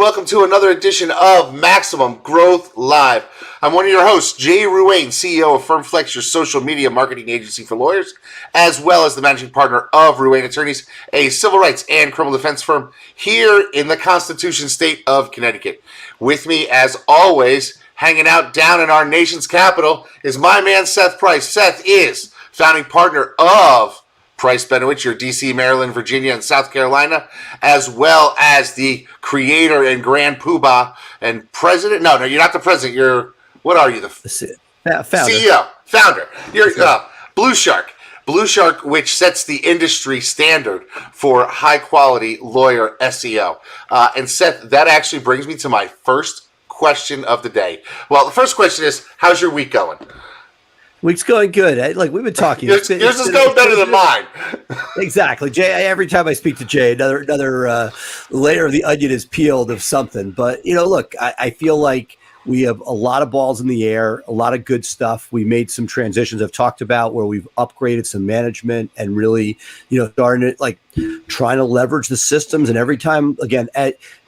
welcome to another edition of Maximum Growth Live. I'm one of your hosts, Jay Ruane, CEO of FirmFlex, your social media marketing agency for lawyers, as well as the managing partner of Ruane Attorneys, a civil rights and criminal defense firm here in the Constitution State of Connecticut. With me, as always, hanging out down in our nation's capital, is my man, Seth Price. Seth is founding partner of Price Benowitz, your DC, Maryland, Virginia, and South Carolina, as well as the creator and grand poobah and president. No, you're not the president. What are you? The founder. CEO, founder. You're Blue Shark. Blue Shark, which sets the industry standard for high-quality lawyer SEO. And Seth, that actually brings me to my first question of the day. Well, the first question is, how's your week going? Week's going good. Like we've been talking. Yours is going better than mine. Exactly, Jay. Every time I speak to Jay, another layer of the onion is peeled of something. But look, I feel like we have a lot of balls in the air, a lot of good stuff. We made some transitions I've talked about where we've upgraded some management and really, starting to trying to leverage the systems. And every time, again,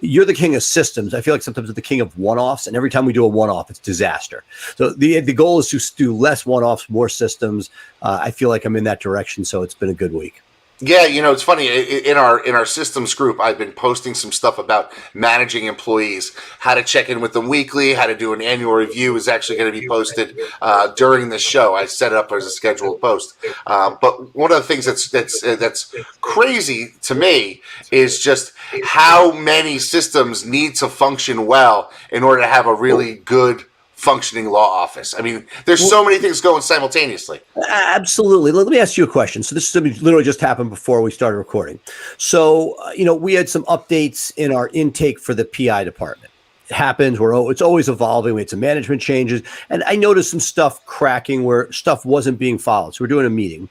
you're the king of systems. I feel like sometimes you're the king of one-offs. And every time we do a one-off, it's disaster. So the goal is to do less one-offs, more systems. I feel like I'm in that direction. So it's been a good week. Yeah, it's funny. In our systems group, I've been posting some stuff about managing employees, how to check in with them weekly, how to do an annual review is actually going to be posted during the show. I set it up as a scheduled post. But one of the things that's crazy to me is just how many systems need to function well in order to have a really good functioning law office. I mean, there's so many things going simultaneously. Absolutely. Let me ask you a question. So this literally just happened before we started recording. So, we had some updates in our intake for the PI department. It happens. It's always evolving. We had some management changes. And I noticed some stuff cracking where stuff wasn't being followed. So we're doing a meeting.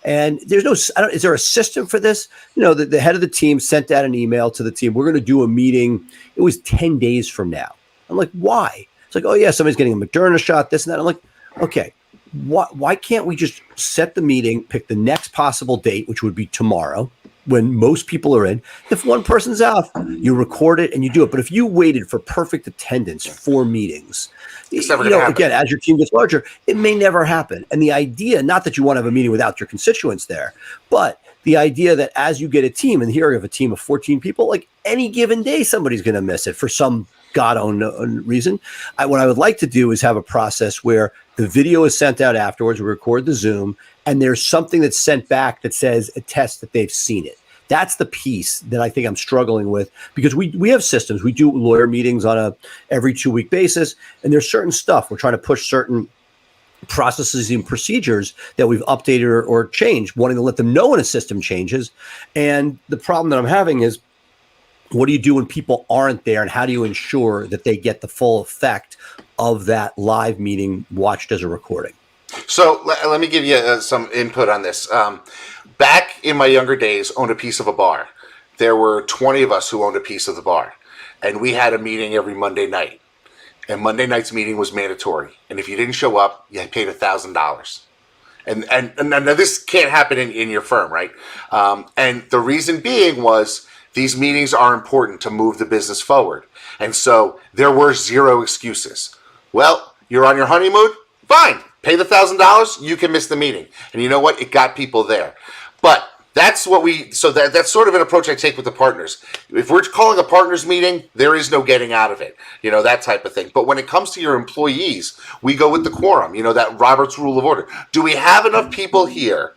And is there a system for this? The head of the team sent out an email to the team. We're going to do a meeting. It was 10 days from now. I'm like, why? It's like, oh yeah, somebody's getting a Moderna shot, this and that. I'm like, okay, why can't we just set the meeting, pick the next possible date, which would be tomorrow, when most people are in. If one person's out, you record it and you do it. But if you waited for perfect attendance for meetings, it's never going to happen. Again, as your team gets larger, it may never happen. And the idea, not that you want to have a meeting without your constituents there, but the idea that as you get a team, and here you have a team of 14 people, like any given day, somebody's going to miss it for some God-owned reason. What I would like to do is have a process where the video is sent out afterwards, we record the Zoom, and there's something that's sent back that says attests that they've seen it. That's the piece that I think I'm struggling with, because we have systems. We do lawyer meetings on a every 2-week basis, and there's certain stuff. We're trying to push certain processes and procedures that we've updated or changed, wanting to let them know when a system changes. And the problem that I'm having is, what do you do when people aren't there, and how do you ensure that they get the full effect of that live meeting watched as a recording? So let me give you some input on this. Back in my younger days, owned a piece of a bar. There were 20 of us who owned a piece of the bar, and we had a meeting every Monday night. And Monday night's meeting was mandatory. And if you didn't show up, you paid $1,000. And now this can't happen in your firm, right? And the reason being was, these meetings are important to move the business forward. And so there were zero excuses. Well, you're on your honeymoon? Fine. Pay the $1,000. You can miss the meeting. And you know what? It got people there. But that's that's sort of an approach I take with the partners. If we're calling a partners meeting, there is no getting out of it. That type of thing. But when it comes to your employees, we go with the quorum, that Robert's Rule of Order. Do we have enough people here?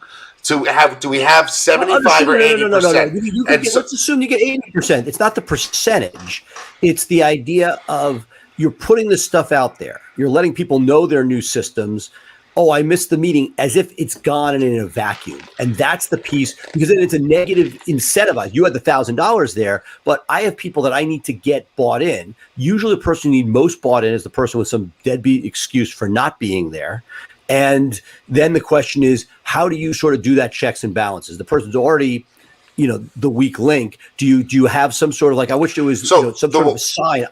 Do we have 75 or 80%? Let's assume you get 80%. It's not the percentage. It's the idea of you're putting this stuff out there. You're letting people know their new systems. Oh, I missed the meeting, as if it's gone and in a vacuum. And that's the piece, because then it's a negative incentive. You had the $1,000 there, but I have people that I need to get bought in. Usually the person you need most bought in is the person with some deadbeat excuse for not being there. And then the question is, how do you sort of do that checks and balances? The person's already, the weak link. Do you have some sort of, like, I wish there was some sort of a sign.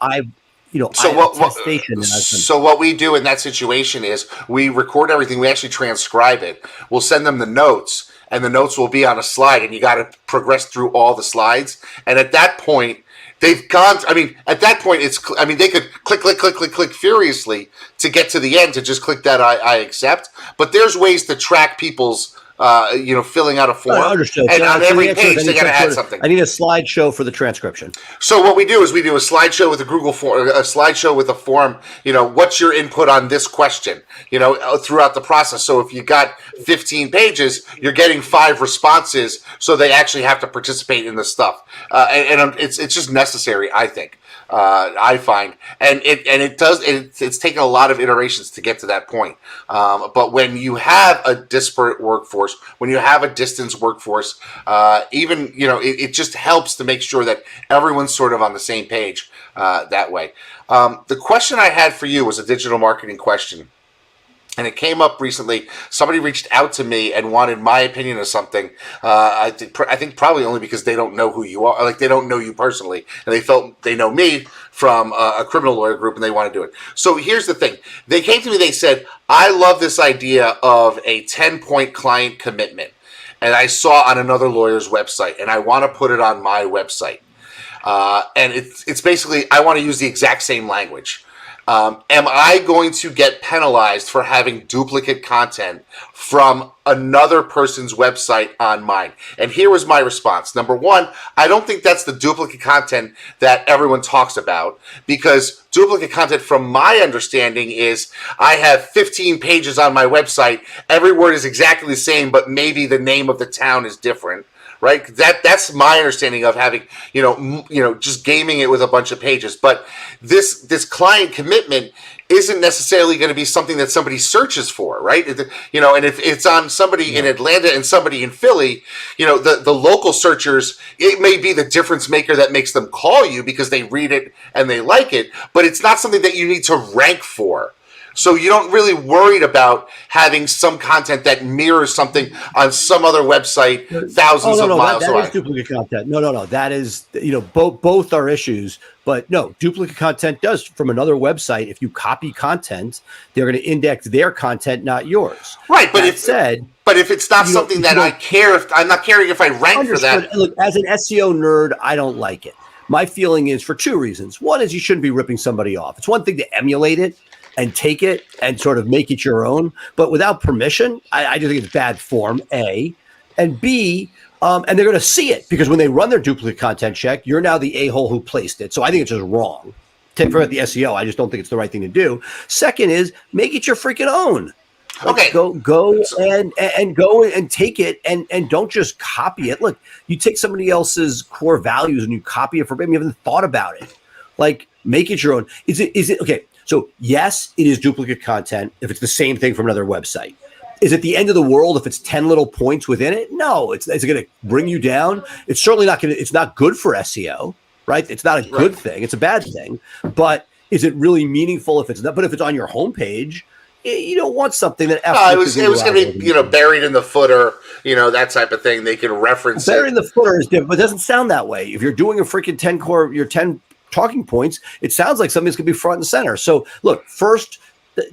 So what we do in that situation is we record everything. We actually transcribe it. We'll send them the notes, and the notes will be on a slide, and you got to progress through all the slides. And at that point, they've gone. I mean, at that point, they could click furiously to get to the end to just click that I accept. But there's ways to track people's, filling out a form. Understood. And on every page, they got to add of, something. I need a slideshow for the transcription. So what we do is we do a slideshow with a Google form, a slideshow with a form. What's your input on this question? Throughout the process. So if you got 15 pages, you're getting 5 responses. So they actually have to participate in the stuff, and it's just necessary, I think. I find, it's taken a lot of iterations to get to that point. But when you have a disparate workforce, when you have a distance workforce, it just helps to make sure that everyone's sort of on the same page that way. The question I had for you was a digital marketing question. And it came up recently. Somebody reached out to me and wanted my opinion of something. I think probably only because they don't know who you are. Like, they don't know you personally. And they felt they know me from a criminal lawyer group and they want to do it. So here's the thing. They came to me, they said, I love this idea of a 10-point client commitment. And I saw on another lawyer's website. And I want to put it on my website. And it's basically, I want to use the exact same language. Am I going to get penalized for having duplicate content from another person's website on mine? And here was my response. Number one, I don't think that's the duplicate content that everyone talks about, because duplicate content, from my understanding, is I have 15 pages on my website. Every word is exactly the same, but maybe the name of the town is different. Right? That's my understanding of having, just gaming it with a bunch of pages. But this client commitment isn't necessarily going to be something that somebody searches for, right? And if it's on somebody in Atlanta and somebody in Philly, the local searchers, it may be the difference maker that makes them call you because they read it and they like it, but it's not something that you need to rank for. So you don't really worried about having some content that mirrors something on some other website thousands of miles away. That is duplicate content. No. That is, both are issues. But no, duplicate content does from another website. If you copy content, they're going to index their content, not yours. Right, but if it's not something that I care, I'm not caring if I rank for that. Look, as an SEO nerd, I don't like it. My feeling is for 2 reasons. One is you shouldn't be ripping somebody off. It's one thing to emulate it and take it and sort of make it your own, but without permission, I just think it's bad form, A. And B, and they're going to see it, because when they run their duplicate content check, you're now the a-hole who placed it. So I think it's just wrong. Forget the SEO. I just don't think it's the right thing to do. Second is, make it your freaking own. Okay. Go and go and take it and don't just copy it. Look, you take somebody else's core values and you copy it verbatim. You haven't thought about it. Like, make it your own. Is it okay? So yes, it is duplicate content if it's the same thing from another website. Is it the end of the world if it's 10 little points within it? No. It's going to bring you down. It's certainly not going to. It's not good for SEO, right? It's not a good thing. It's a bad thing. But is it really meaningful if it's not? But if it's on your homepage, you don't want something that. It was going to be buried in the footer, that type of thing. They can reference buried in the footer is different, but it doesn't sound that way. If you're doing a freaking 10 talking points, it sounds like something's going to be front and center. So look, first,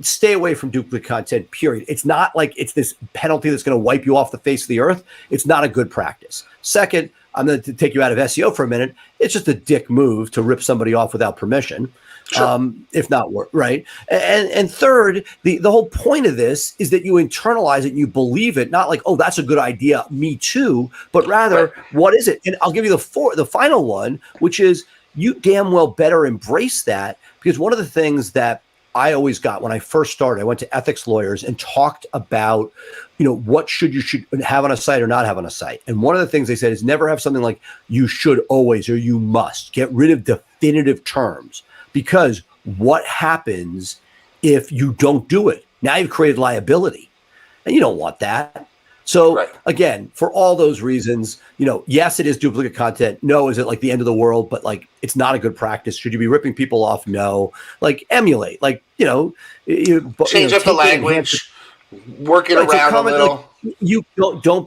stay away from duplicate content, period. It's not like it's this penalty that's going to wipe you off the face of the earth. It's not a good practice. Second, I'm going to take you out of SEO for a minute. It's just a dick move to rip somebody off without permission. Sure. If not work, right? And third, the whole point of this is that you internalize it and you believe it, not like, oh, that's a good idea, me too, but rather, what is it? And I'll give you the final one, which is, you damn well better embrace that, because one of the things that I always got when I first started, I went to ethics lawyers and talked about, what you should have on a site or not have on a site. And one of the things they said is never have something like you should always or you must. Get rid of definitive terms, because what happens if you don't do it? Now you've created liability, and you don't want that. So again, for all those reasons, yes, it is duplicate content. No, is it like the end of the world? But like, it's not a good practice. Should you be ripping people off? No. Like, emulate. Like, change up the language, work it around a little. Like, you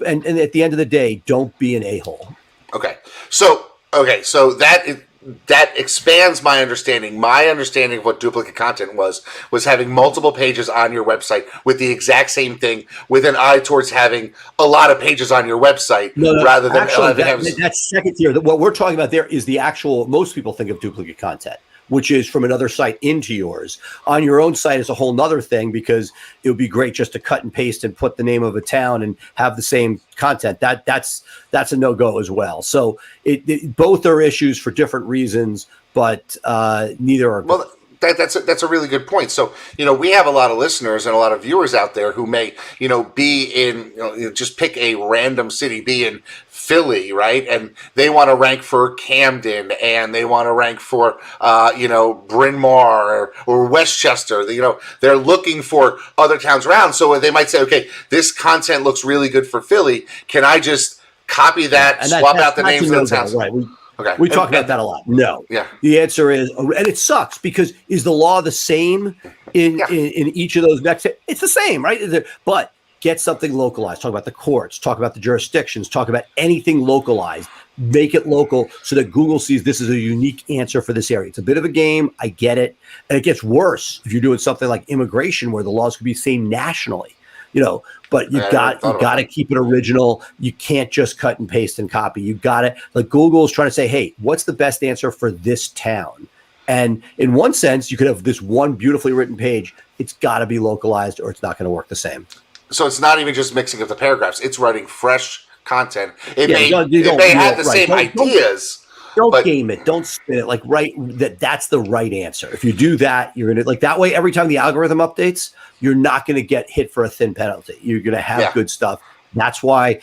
and at the end of the day, don't be an a-hole. Okay. So that that expands my understanding. My understanding of what duplicate content was having multiple pages on your website with the exact same thing, with an eye towards having a lot of pages on your website rather than actually that's second tier. What we're talking about there is the actual. Most people think of duplicate content, which is from another site into yours. On your own site is a whole nother thing, because it would be great just to cut and paste and put the name of a town and have the same content. That's a no-go as well. So both are issues for different reasons, but neither are. Well, that's a really good point. So, we have a lot of listeners and a lot of viewers out there who may, be in, just pick a random city, be in Philly, right? And they want to rank for Camden, and they want to rank for, Bryn Mawr or Westchester. They're looking for other towns around. So they might say, okay, this content looks really good for Philly. Can I just copy that, swap out the names of the towns? Right. We talk about that a lot. No. Yeah. The answer is, and it sucks, because is the law the same in each of those next? It's the same, right? But get something localized. Talk about the courts. Talk about the jurisdictions. Talk about anything localized. Make it local so that Google sees this is a unique answer for this area. It's a bit of a game. I get it. And it gets worse if you're doing something like immigration, where the laws could be the same nationally. But you got to keep it original. You can't just cut and paste and copy. You got it. Like Google is trying to say, hey, what's the best answer for this town? And in one sense, you could have this one beautifully written page. It's got to be localized, or it's not going to work the same. So it's not even just mixing up the paragraphs. It's writing fresh content. It may have the same ideas. Don't game it. Don't spin it. That's the right answer. If you do that, you're going to that way. Every time the algorithm updates, you're not going to get hit for a thin penalty. You're going to have good stuff. That's why,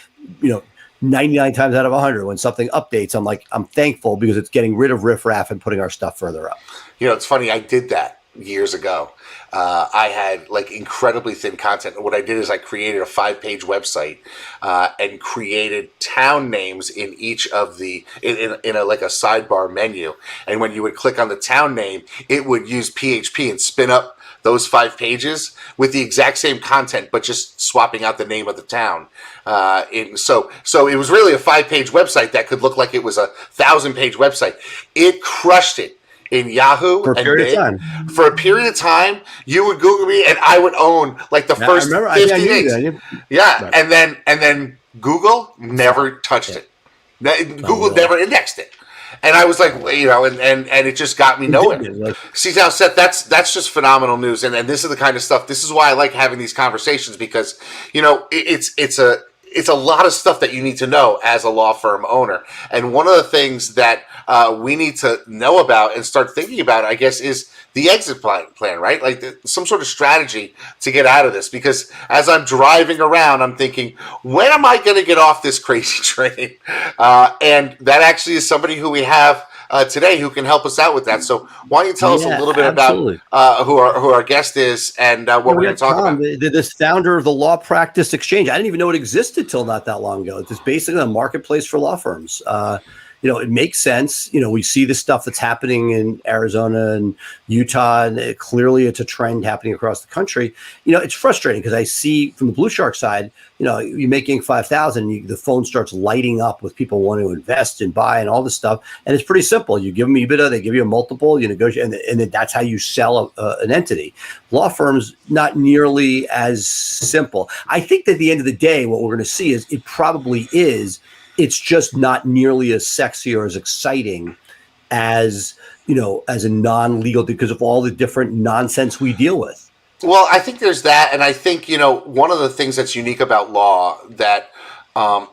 99 times out of 100, when something updates, I'm thankful, because it's getting rid of riffraff and putting our stuff further up. It's funny. I did that years ago. I had incredibly thin content. And what I did is I created a 5-page website and created town names in each of the in a sidebar menu. And when you would click on the town name, it would use PHP and spin up those 5 pages with the exact same content, but just swapping out the name of the town. So it was really a 5-page website that could look like it was a 1,000-page website. It crushed it in Yahoo for a period of time. For a period of time, you would Google me, and I would own the first 50 days. Yeah, right. and then Google never touched it. Google never indexed it. And I was like, and it just got me nowhere. See now, Seth, that's just phenomenal news, and this is the kind of stuff. This is why I like having these conversations, because it's a lot of stuff that you need to know as a law firm owner. And one of the things that we need to know about and start thinking about, I guess, is the exit plan, right? Some sort of strategy to get out of this. Because as I'm driving around, I'm thinking, when am I going to get off this crazy train? And that actually is somebody who we have today who can help us out with that. So why don't you tell us a little bit about who our guest is and what we're going to talk about? This founder of the Law Practice Exchange. I didn't even know it existed till not that long ago. It's basically a marketplace for law firms. It makes sense. We see the stuff that's happening in Arizona and Utah, and clearly it's a trend happening across the country. It's frustrating because I see from the Blue Shark side, you're making 5,000, the phone starts lighting up with people wanting to invest and buy and all this stuff. And it's pretty simple. You give them EBITDA, they give you a multiple, you negotiate, and then that's how you sell an entity. Law firms, not nearly as simple. I think that at the end of the day, what we're going to see is it probably is. It's just not nearly as sexy or as exciting as a non-legal, because of all the different nonsense we deal with. Well, I think there's that. And I think, one of the things that's unique about law that I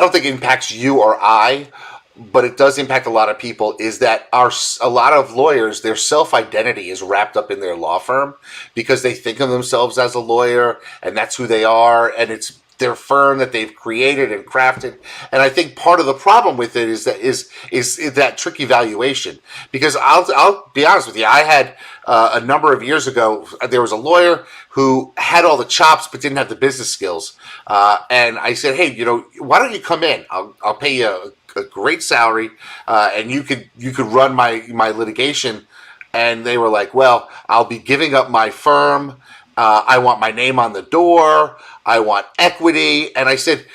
don't think impacts you or I, but it does impact a lot of people, is that a lot of lawyers, their self-identity is wrapped up in their law firm because they think of themselves as a lawyer and that's who they are. And it's their firm that they've created and crafted. And I think part of the problem with it is that tricky valuation. Because I'll be honest with you, I had a number of years ago, there was a lawyer who had all the chops but didn't have the business skills. And I said, hey, why don't you come in? I'll pay you a great salary, and you could run my litigation. And they were like, well, I'll be giving up my firm. I want my name on the door. I want equity. And I said,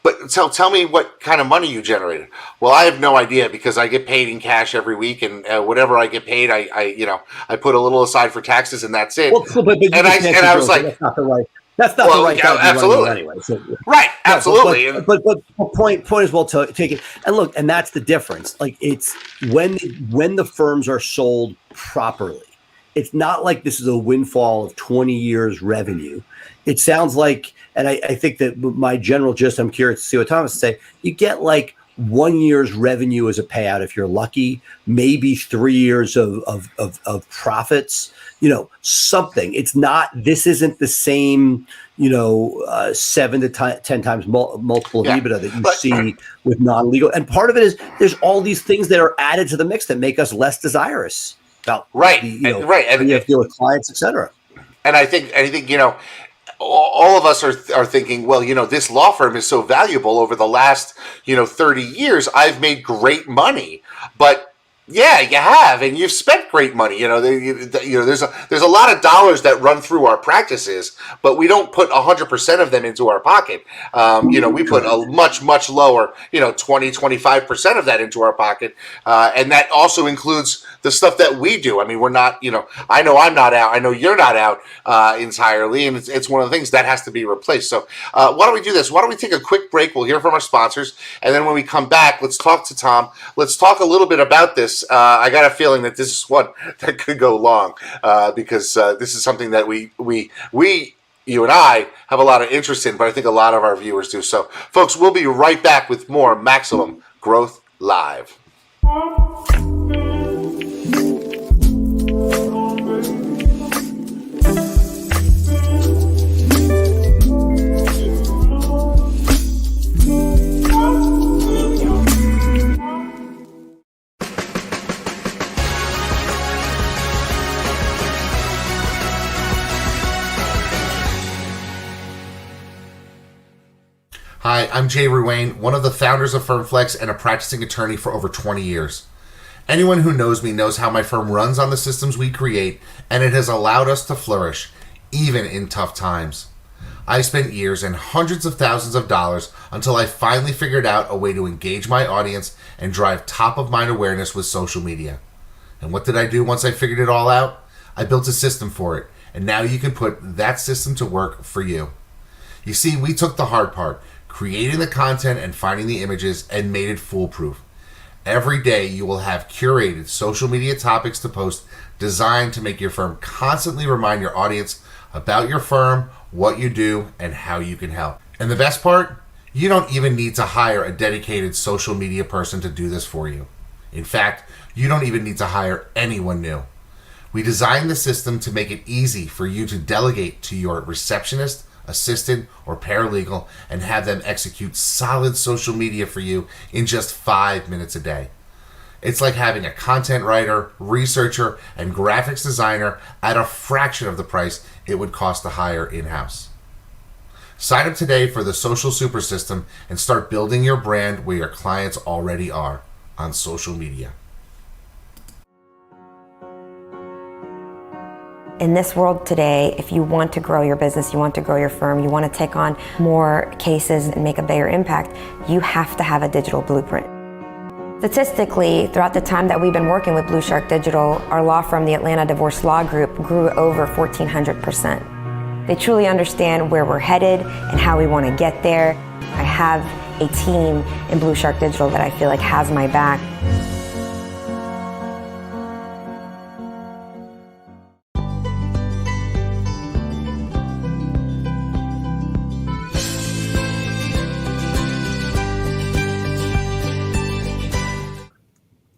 But tell me what kind of money you generated. Well, I have no idea because I get paid in cash every week, and whatever I get paid, I put a little aside for taxes, and that's it. Well, but you just answered I was yours, like, that's not the right. That's not the right guy to be absolutely. running anyway. So, Right, absolutely. But point is well taken. And look, and that's the difference. Like it's when the firms are sold properly. It's not like this is a windfall of 20 years revenue. It sounds like, and I think that my general gist, I'm curious to see what Thomas would say, you get like 1 year's revenue as a payout if you're lucky, maybe 3 years of profits, something. It's not, this isn't the same, 7 to 10 times multiple of EBITDA that you see with non-legal. And part of it is there's all these things that are added to the mix that make us less desirous about and you have to deal with clients, et cetera. And I think all of us are thinking, well, this law firm is so valuable over the last 30 years. I've made great money, but yeah, you have, and you've spent great money. There's a lot of dollars that run through our practices, but we don't put 100% of them into our pocket. We put a much lower, 20-25% of that into our pocket, and that also includes the stuff that we do. I mean, we're not, I know I'm not out. I know you're not out entirely, and it's one of the things that has to be replaced. So why don't we do this? Why don't we take a quick break? We'll hear from our sponsors, and then when we come back, let's talk to Tom. Let's talk a little bit about this. I got a feeling that this is one that could go long because this is something that we, you and I, have a lot of interest in, but I think a lot of our viewers do. So, folks, we'll be right back with more Maximum Growth Live. Hi, I'm Jay Ruane, one of the founders of FirmFlex and a practicing attorney for over 20 years. Anyone who knows me knows how my firm runs on the systems we create, and it has allowed us to flourish, even in tough times. I spent years and hundreds of thousands of dollars until I finally figured out a way to engage my audience and drive top-of-mind awareness with social media. And what did I do once I figured it all out? I built a system for it, and now you can put that system to work for you. You see, we took the hard part, creating the content and finding the images, and made it foolproof. Every day you will have curated social media topics to post designed to make your firm constantly remind your audience about your firm, what you do, and how you can help. And the best part? You don't even need to hire a dedicated social media person to do this for you. In fact, you don't even need to hire anyone new. We designed the system to make it easy for you to delegate to your receptionist, assistant, or paralegal and have them execute solid social media for you in just 5 minutes a day. It's like having a content writer, researcher, and graphics designer at a fraction of the price it would cost to hire in-house. Sign up today for the Social Super System and start building your brand where your clients already are, on social media. In this world today, if you want to grow your business, you want to grow your firm, you want to take on more cases and make a bigger impact, you have to have a digital blueprint. Statistically, throughout the time that we've been working with Blue Shark Digital, our law firm, the Atlanta Divorce Law Group, grew over 1,400%. They truly understand where we're headed and how we want to get there. I have a team in Blue Shark Digital that I feel like has my back.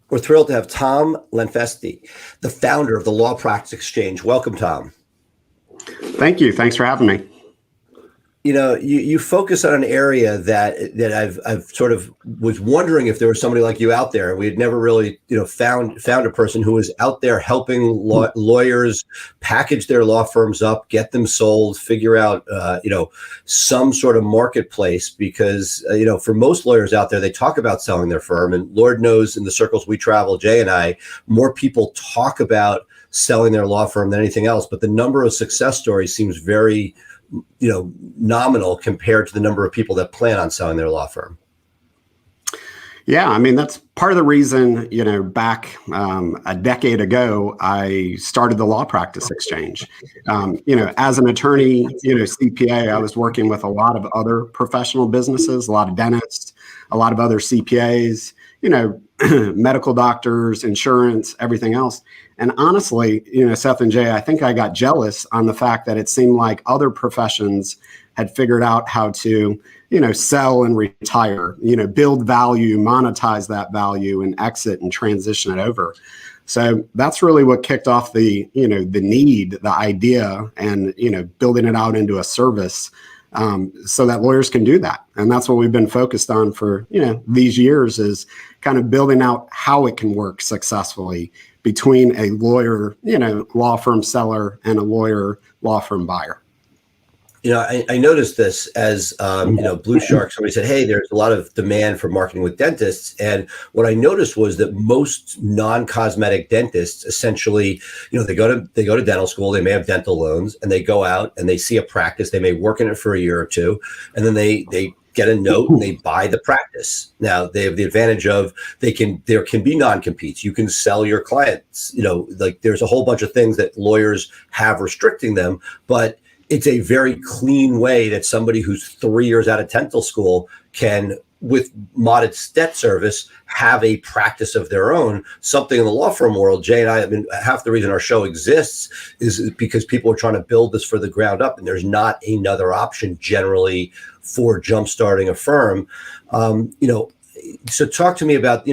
We're thrilled to have Tom Fenestey, the founder of the Law Practice Exchange. Welcome, Tom. Thank you. Thanks for having me. You focus on an area that I've sort of was wondering if there was somebody like you out there. We had never really, found a person who was out there helping lawyers package their law firms up, get them sold, figure out, some sort of marketplace. Because, for most lawyers out there, they talk about selling their firm, and Lord knows in the circles we travel, Jay and I, more people talk about selling their law firm than anything else. But the number of success stories seems very nominal compared to the number of people that plan on selling their law firm. Yeah, I mean, that's part of the reason, back a decade ago, I started the Law Practice Exchange. As an attorney, CPA, I was working with a lot of other professional businesses, a lot of dentists, a lot of other CPAs, medical doctors, insurance, everything else. And honestly, Seth and Jay, I think I got jealous on the fact that it seemed like other professions had figured out how to, sell and retire, build value, monetize that value and exit and transition it over. So that's really what kicked off the need, the idea, and, building it out into a service so that lawyers can do that. And that's what we've been focused on for, these years, is kind of building out how it can work successfly between a lawyer, law firm seller and a lawyer law firm buyer. I noticed this as, Blue Shark, somebody said, hey, there's a lot of demand for marketing with dentists. And what I noticed was that most non-cosmetic dentists, essentially, they go to dental school, they may have dental loans, and they go out and they see a practice. They may work in it for a year or two, and then they get a note and they buy the practice. Now they have the advantage of there can be non-competes. You can sell your clients, there's a whole bunch of things that lawyers have restricting them, but it's a very clean way that somebody who's 3 years out of dental school can, with modest debt service, have a practice of their own. Something in the law firm world, Jay and I mean, half the reason our show exists is because people are trying to build this for the ground up, and there's not another option generally for jumpstarting a firm. So talk to me about,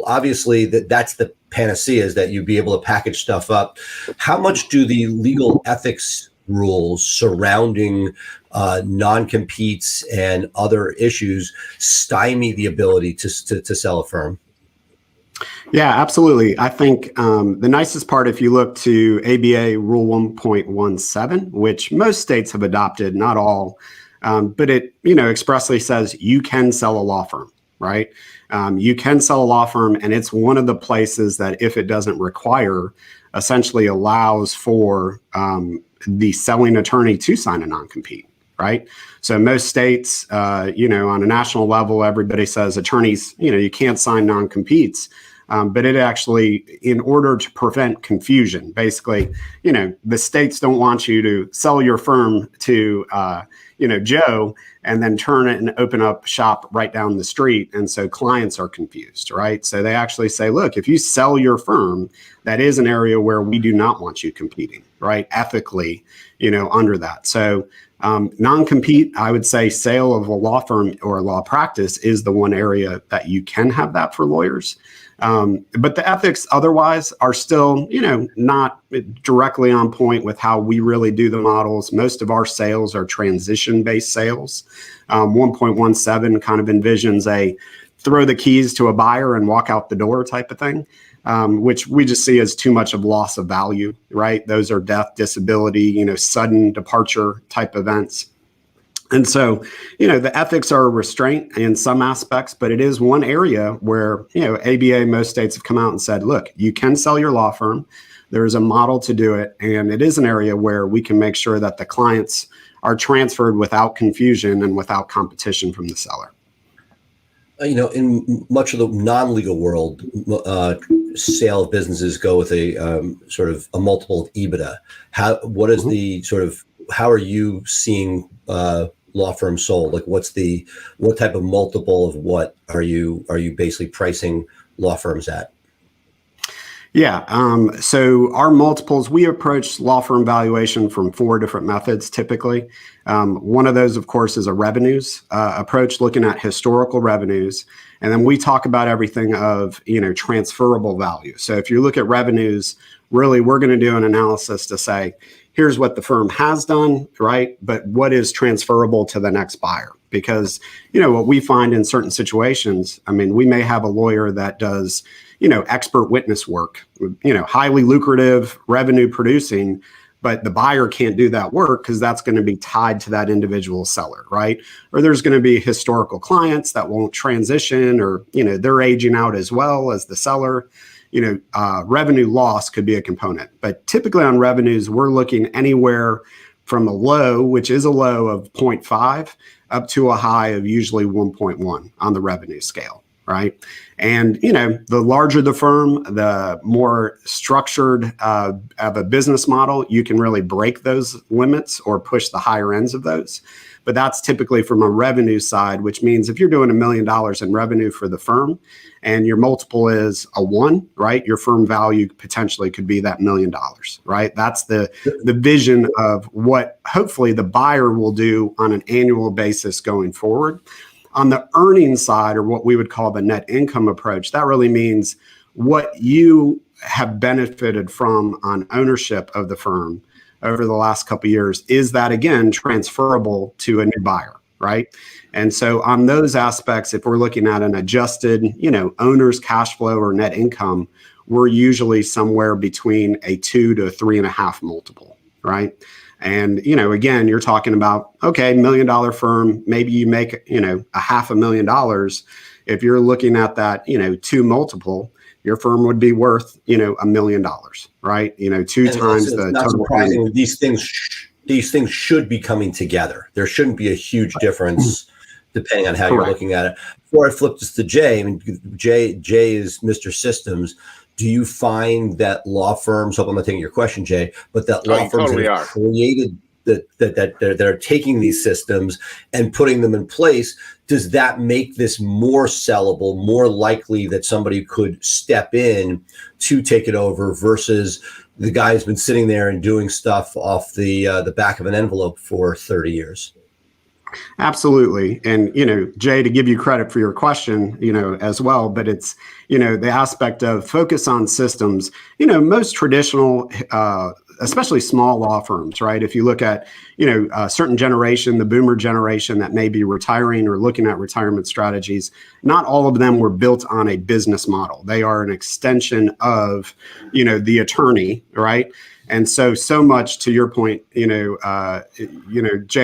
obviously that's the panacea, is that you'd be able to package stuff up. How much do the legal ethics rules surrounding non-competes and other issues stymie the ability to sell a firm? Yeah, absolutely. I think the nicest part, if you look to ABA Rule 1.17, which most states have adopted, not all, but it expressly says you can sell a law firm, right? You can sell a law firm, and it's one of the places that, if it doesn't require, essentially allows for the selling attorney to sign a non-compete, right? So most states, on a national level, everybody says attorneys, you can't sign non-competes. But it actually, in order to prevent confusion, basically, the states don't want you to sell your firm to, Joe, and then turn it and open up shop right down the street. And so clients are confused, right? So they actually say, look, if you sell your firm, that is an area where we do not want you competing, right? Ethically, under that. So non-compete, I would say sale of a law firm or a law practice is the one area that you can have that for lawyers. But the ethics otherwise are still, not directly on point with how we really do the models. Most of our sales are transition-based sales. 1.17 kind of envisions a throw the keys to a buyer and walk out the door type of thing, which we just see as too much of loss of value, right? Those are death, disability, sudden departure type events. And so, the ethics are a restraint in some aspects, but it is one area where, ABA, most states have come out and said, look, you can sell your law firm. There is a model to do it. And it is an area where we can make sure that the clients are transferred without confusion and without competition from the seller. In much of the non-legal world, sale of businesses go with a sort of a multiple of EBITDA. What is the sort of, how are you seeing law firms sold? Like, what type of multiple of what are you basically pricing law firms at? Yeah. So our multiples, we approach law firm valuation from 4 different methods typically. One of those, of course, is a revenues approach, looking at historical revenues. And then we talk about everything of, transferable value. So if you look at revenues, really, we're going to do an analysis to say, here's what the firm has done, right? But what is transferable to the next buyer? Because, what we find in certain situations, we may have a lawyer that does, expert witness work, highly lucrative, revenue producing, but the buyer can't do that work because that's going to be tied to that individual seller, right? Or there's going to be historical clients that won't transition, or, they're aging out as well as the seller. Revenue loss could be a component, but typically on revenues, we're looking anywhere from a low, which is a low of 0.5, up to a high of usually 1.1 on the revenue scale, right? And, the larger the firm, the more structured of a business model, you can really break those limits or push the higher ends of those. But that's typically from a revenue side, which means if you're doing $1 million in revenue for the firm and your multiple is a 1, right? Your firm value potentially could be that $1 million, right? That's the vision of what hopefully the buyer will do on an annual basis going forward. On the earnings side, or what we would call the net income approach, that really means what you have benefited from on ownership of the firm over the last couple of years. Is that, again, transferable to a new buyer, right? And so on those aspects, if we're looking at an adjusted, owner's cash flow or net income, we're usually somewhere between a 2 to a 3.5 multiple, right? And, again, you're talking about, okay, $1 million firm, maybe you make, $500,000. If you're looking at that, 2 multiple, your firm would be worth, $1 million, right? 2 times the not total. surprising. These things should be coming together. There shouldn't be a huge difference depending on how you're looking at it. Before I flip this to Jay, Jay is Mr. Systems. Do you find that law firms, hope I'm not taking your question, Jay, but that law firms totally that have created that are taking these systems and putting them in place, does that make this more sellable, more likely that somebody could step in to take it over versus the guy who's been sitting there and doing stuff off the back of an envelope for 30 years? Absolutely. And, Jay, to give you credit for your question, as well, but it's, the aspect of focus on systems, most traditional, especially small law firms, right? If you look at, a certain generation, the boomer generation that may be retiring or looking at retirement strategies, not all of them were built on a business model. They are an extension of, the attorney, right? And so much to your point, Jay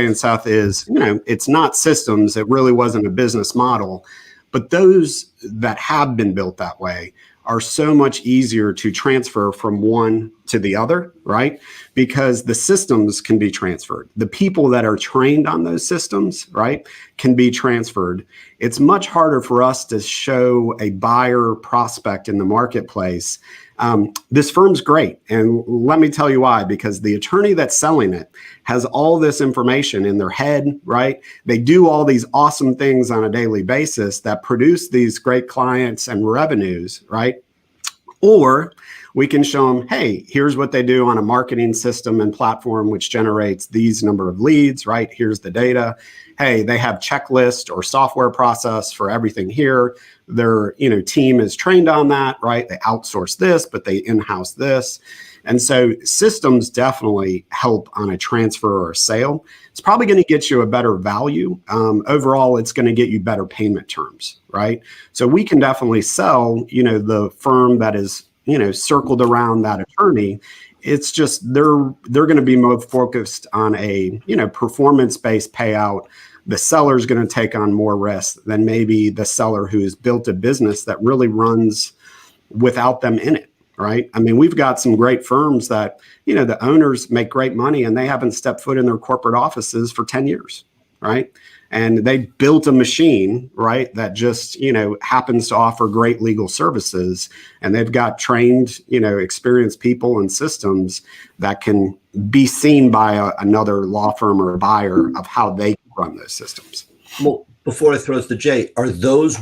and Seth, is, it's not systems. It really wasn't a business model. But those that have been built that way are so much easier to transfer from one to the other, right? Because the systems can be transferred. The people that are trained on those systems, right, can be transferred. It's much harder for us to show a buyer prospect in the marketplace. This firm's great. And let me tell you why, because the attorney that's selling it has all this information in their head, right? They do all these awesome things on a daily basis that produce these great clients and revenues, right? Or we can show them, hey, here's what they do on a marketing system and platform, which generates these number of leads, right? Here's the data. Hey, they have checklist or software process for everything here. Their, team is trained on that, right? They outsource this, but they in-house this. And so systems definitely help on a transfer or a sale. It's probably going to get you a better value. Overall, it's going to get you better payment terms, right? So we can definitely sell, the firm that is, circled around that attorney. It's just they're going to be more focused on a, performance-based payout. The seller's going to take on more risk than maybe the seller who has built a business that really runs without them in it, right? I mean, we've got some great firms that, the owners make great money and they haven't stepped foot in their corporate offices for 10 years, right? And they built a machine, right, that just, happens to offer great legal services. And they've got trained, experienced people and systems that can be seen by another law firm or a buyer of how they run those systems. Well, before I throw this to Jay, are those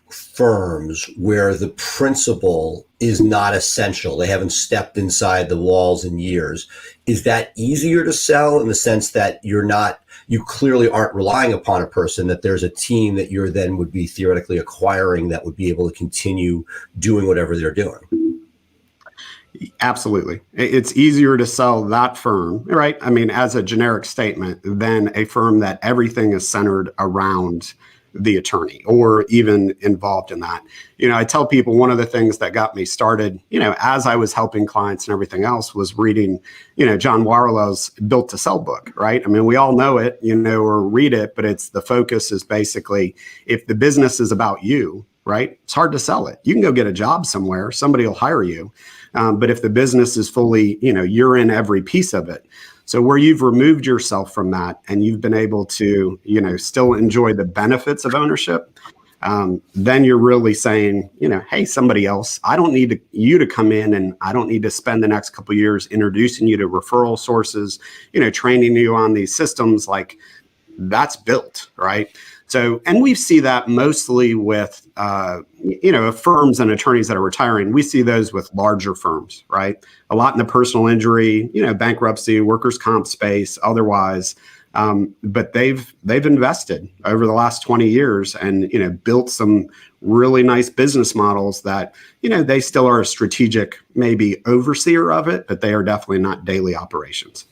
firms where the principal is not essential? They haven't stepped inside the walls in years. Is that easier to sell in the sense that you clearly aren't relying upon a person, that there's a team that you're then would be theoretically acquiring that would be able to continue doing whatever they're doing? Absolutely. It's easier to sell that firm, right? I mean, as a generic statement, than a firm that everything is centered around the attorney or even involved in that. I tell people one of the things that got me started, as I was helping clients and everything else, was reading, John Warrell's Built to Sell book, right? I mean, we all know it, or read it, but it's the focus is basically, if the business is about you, right? It's hard to sell it. You can go get a job somewhere. Somebody will hire you. But if the business is fully, you're in every piece of it. So where you've removed yourself from that and you've been able to, still enjoy the benefits of ownership, then you're really saying, hey, somebody else, I don't need you to come in, and I don't need to spend the next couple of years introducing you to referral sources, training you on these systems. Like, that's built, right? So, and we see that mostly with, firms and attorneys that are retiring. We see those with larger firms, right? A lot in the personal injury, bankruptcy, workers' comp space, otherwise. But they've invested over the last 20 years and, built some really nice business models that, they still are a strategic, maybe overseer of it, but they are definitely not daily operations.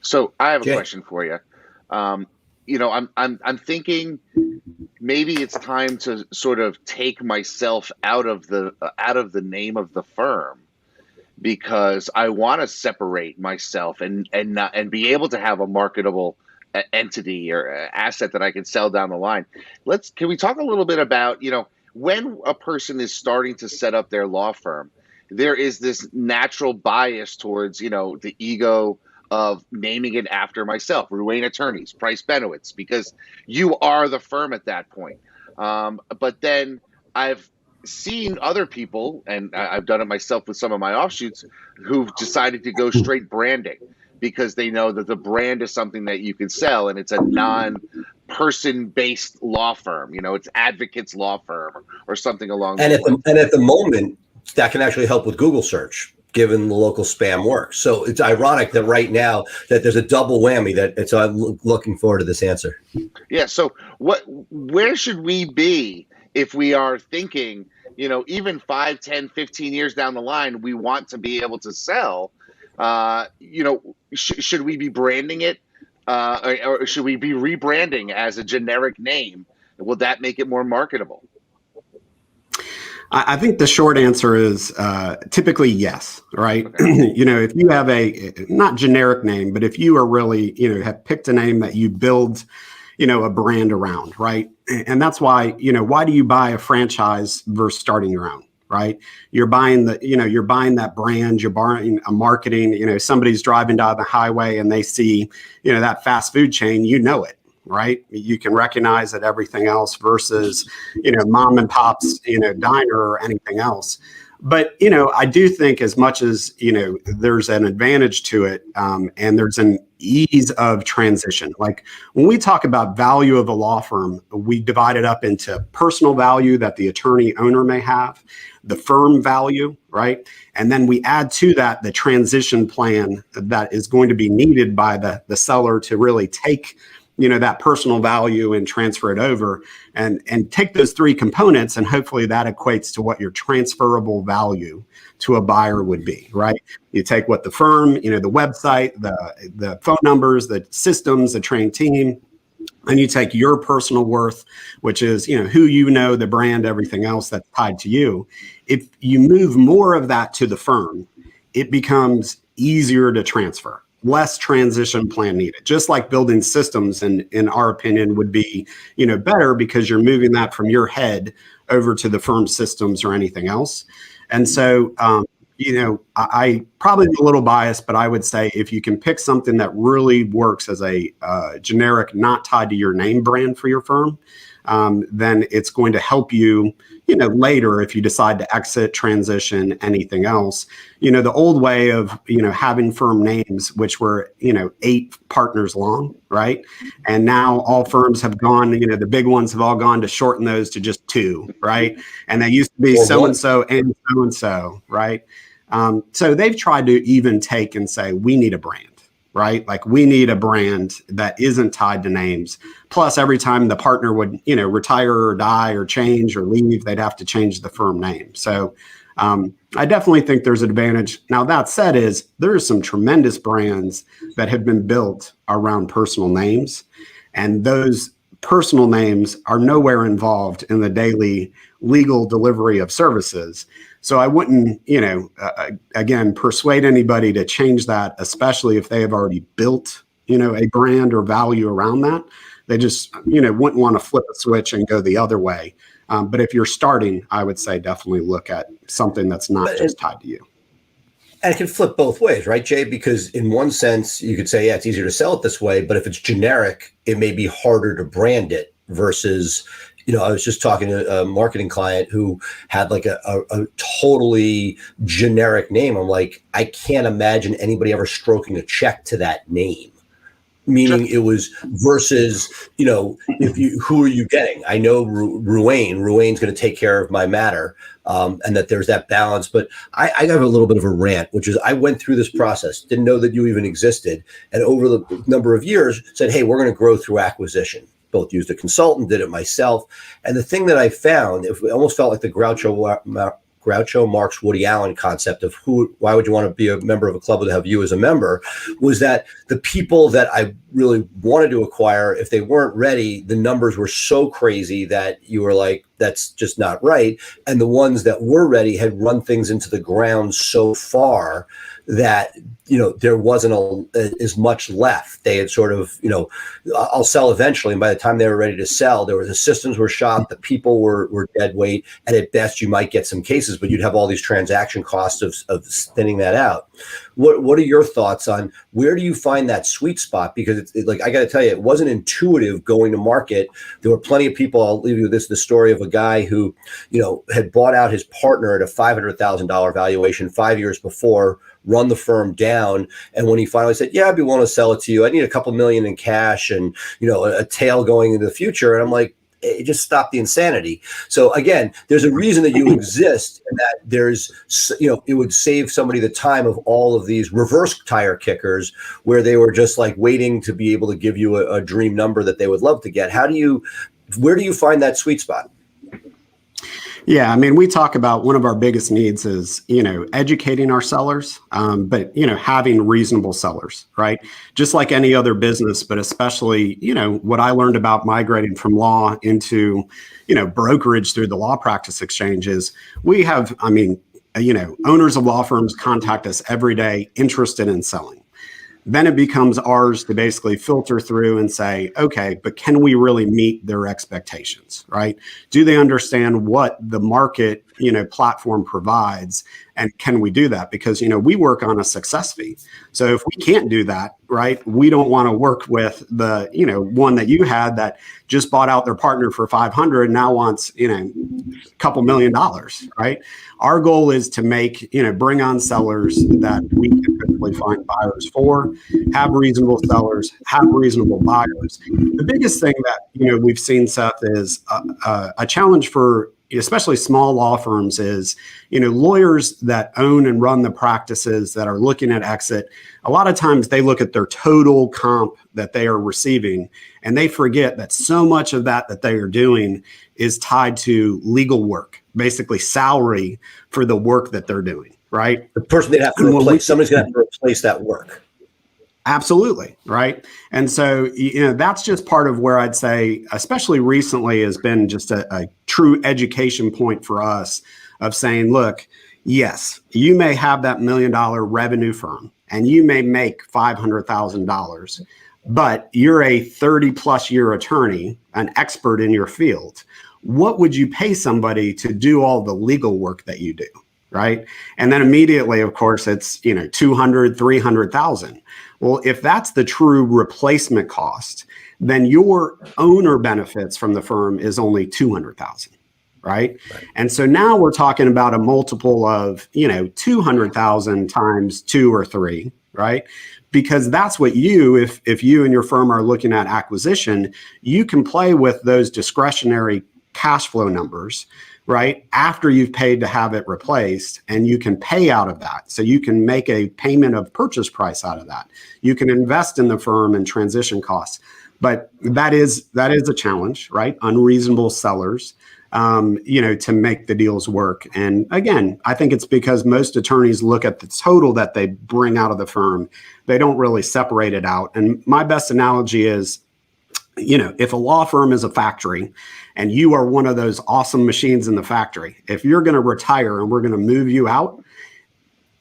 So I have a Jay. question for you. I'm thinking maybe it's time to sort of take myself out of the name of the firm, because I want to separate myself and be able to have a marketable entity or asset that I can sell down the line. Can we talk a little bit about, when a person is starting to set up their law firm, there is this natural bias towards, the ego of naming it after myself, Ruane Attorneys, Price Benowitz, because you are the firm at that point. But then I've seen other people, and I've done it myself with some of my offshoots, who've decided to go straight branding because they know that the brand is something that you can sell, and it's a non-person based law firm. It's Advocates Law Firm or something along those lines. And at the moment, that can actually help with Google search, given the local spam work. So it's ironic that right now that there's a double whammy. So I'm looking forward to this answer. Yeah. So where should we be if we are thinking, even 5, 10, 15 years down the line, we want to be able to sell, should we be branding it or should we be rebranding as a generic name? Will that make it more marketable? I think the short answer is typically yes, right? Okay. If you have a not generic name, but if you are really, have picked a name that you build, a brand around, right? And that's why, why do you buy a franchise versus starting your own, right? You're buying that brand, you're buying a marketing, somebody's driving down the highway and they see, that fast food chain, it. Right? You can recognize that everything else versus, mom and pop's, diner or anything else. But, I do think as much as, there's an advantage to it and there's an ease of transition. Like when we talk about value of a law firm, we divide it up into personal value that the attorney owner may have, the firm value, right? And then we add to that the transition plan that is going to be needed by the seller to really take that personal value and transfer it over and take those three components. And hopefully that equates to what your transferable value to a buyer would be, right? You take what the firm, the website, the phone numbers, the systems, the trained team, and you take your personal worth, which is, who the brand, everything else that's tied to you. If you move more of that to the firm, it becomes easier to transfer. Less transition plan needed, just like building systems, in our opinion, would be, better because you're moving that from your head over to the firm systems or anything else. And so, I probably a little biased, but I would say if you can pick something that really works as a generic, not tied to your name brand for your firm, then it's going to help you, later if you decide to exit, transition, anything else. The old way of, having firm names, which were, 8 partners long, right? And now all firms have gone, the big ones have all gone to shorten those to just 2, right? And they used to be so-and-so and so-and-so, right? So they've tried to even take and say, we need a brand. Right? Like we need a brand that isn't tied to names. Plus every time the partner would, retire or die or change or leave, they'd have to change the firm name. So I definitely think there's an advantage. Now that said there are some tremendous brands that have been built around personal names, and those personal names are nowhere involved in the daily legal delivery of services. So I wouldn't, again, persuade anybody to change that, especially if they have already built, a brand or value around that, They just, wouldn't want to flip a switch and go the other way. But if you're starting, I would say definitely look at something that's not just tied to you. And it can flip both ways, right, Jay? Because in one sense, you could say, yeah, it's easier to sell it this way. But if it's generic, it may be harder to brand it versus, I was just talking to a marketing client who had like a totally generic name. I'm like, I can't imagine anybody ever stroking a check to that name. Meaning it was versus, who are you getting? I know Ruane's going to take care of my matter, and that there's that balance. But I have a little bit of a rant, which is I went through this process, didn't know that you even existed. And over the number of years said, hey, we're going to grow through acquisition. Both used a consultant, did it myself. And the thing that I found, it almost felt like the Groucho Marx Woody Allen concept of why would you want to be a member of a club that have you as a member, was that the people that I really wanted to acquire, if they weren't ready, the numbers were so crazy that you were like, that's just not right. And the ones that were ready had run things into the ground so far that, there wasn't as much left. They had sort of, I'll sell eventually. And by the time they were ready to sell, the systems were shot, the people were dead weight. And at best you might get some cases, but you'd have all these transaction costs of spinning that out. What are your thoughts on where do you find that sweet spot? Because it's like, I got to tell you, it wasn't intuitive going to market. There were plenty of people. I'll leave you with the story of a guy who, had bought out his partner at a $500,000 valuation 5 years before, run the firm down. And when he finally said, yeah, I'd be willing to sell it to you, I need a couple million in cash and, a tail going into the future. And I'm like, it just stopped the insanity. So again, there's a reason that you exist, and that there's, it would save somebody the time of all of these reverse tire kickers where they were just like waiting to be able to give you a dream number that they would love to get. Where do you find that sweet spot? Yeah, I mean, we talk about one of our biggest needs is, educating our sellers, but, having reasonable sellers, right? Just like any other business, but especially, what I learned about migrating from law into, brokerage through the law practice exchanges. We have, owners of law firms contact us every day interested in selling. Then it becomes ours to basically filter through and say, okay, but can we really meet their expectations, right? Do they understand what the market, platform provides? And can we do that? Because, we work on a success fee. So if we can't do that, right, we don't want to work with the, one that you had that just bought out their partner for 500 now wants, a couple $1 million, right? Our goal is to make, bring on sellers that we can hopefully find buyers for, have reasonable sellers, have reasonable buyers. The biggest thing that, we've seen, Seth, is a challenge for especially small law firms is, lawyers that own and run the practices that are looking at exit. A lot of times they look at their total comp that they are receiving, and they forget that so much of that they are doing is tied to legal work, basically salary for the work that they're doing, right? The person they'd have to replace, somebody's going to have to replace that work. Absolutely. Right. And so, that's just part of where I'd say, especially recently, has been just a true education point for us of saying, look, yes, you may have that $1 million revenue firm and you may make $500,000, but you're a 30 plus year attorney, an expert in your field. What would you pay somebody to do all the legal work that you do? Right. And then immediately, of course, it's, 200, 300,000. Well, if that's the true replacement cost, then your owner benefits from the firm is only 200,000. Right. And so now we're talking about a multiple of, 200,000 times 2 or 3. Right. Because that's what if you and your firm are looking at acquisition, you can play with those discretionary cash flow numbers, right, after you've paid to have it replaced, and you can pay out of that. So you can make a payment of purchase price out of that. You can invest in the firm and transition costs. But that is a challenge, right? Unreasonable sellers, to make the deals work. And again, I think it's because most attorneys look at the total that they bring out of the firm. They don't really separate it out. And my best analogy is, if a law firm is a factory and you are one of those awesome machines in the factory, if you're going to retire and we're going to move you out,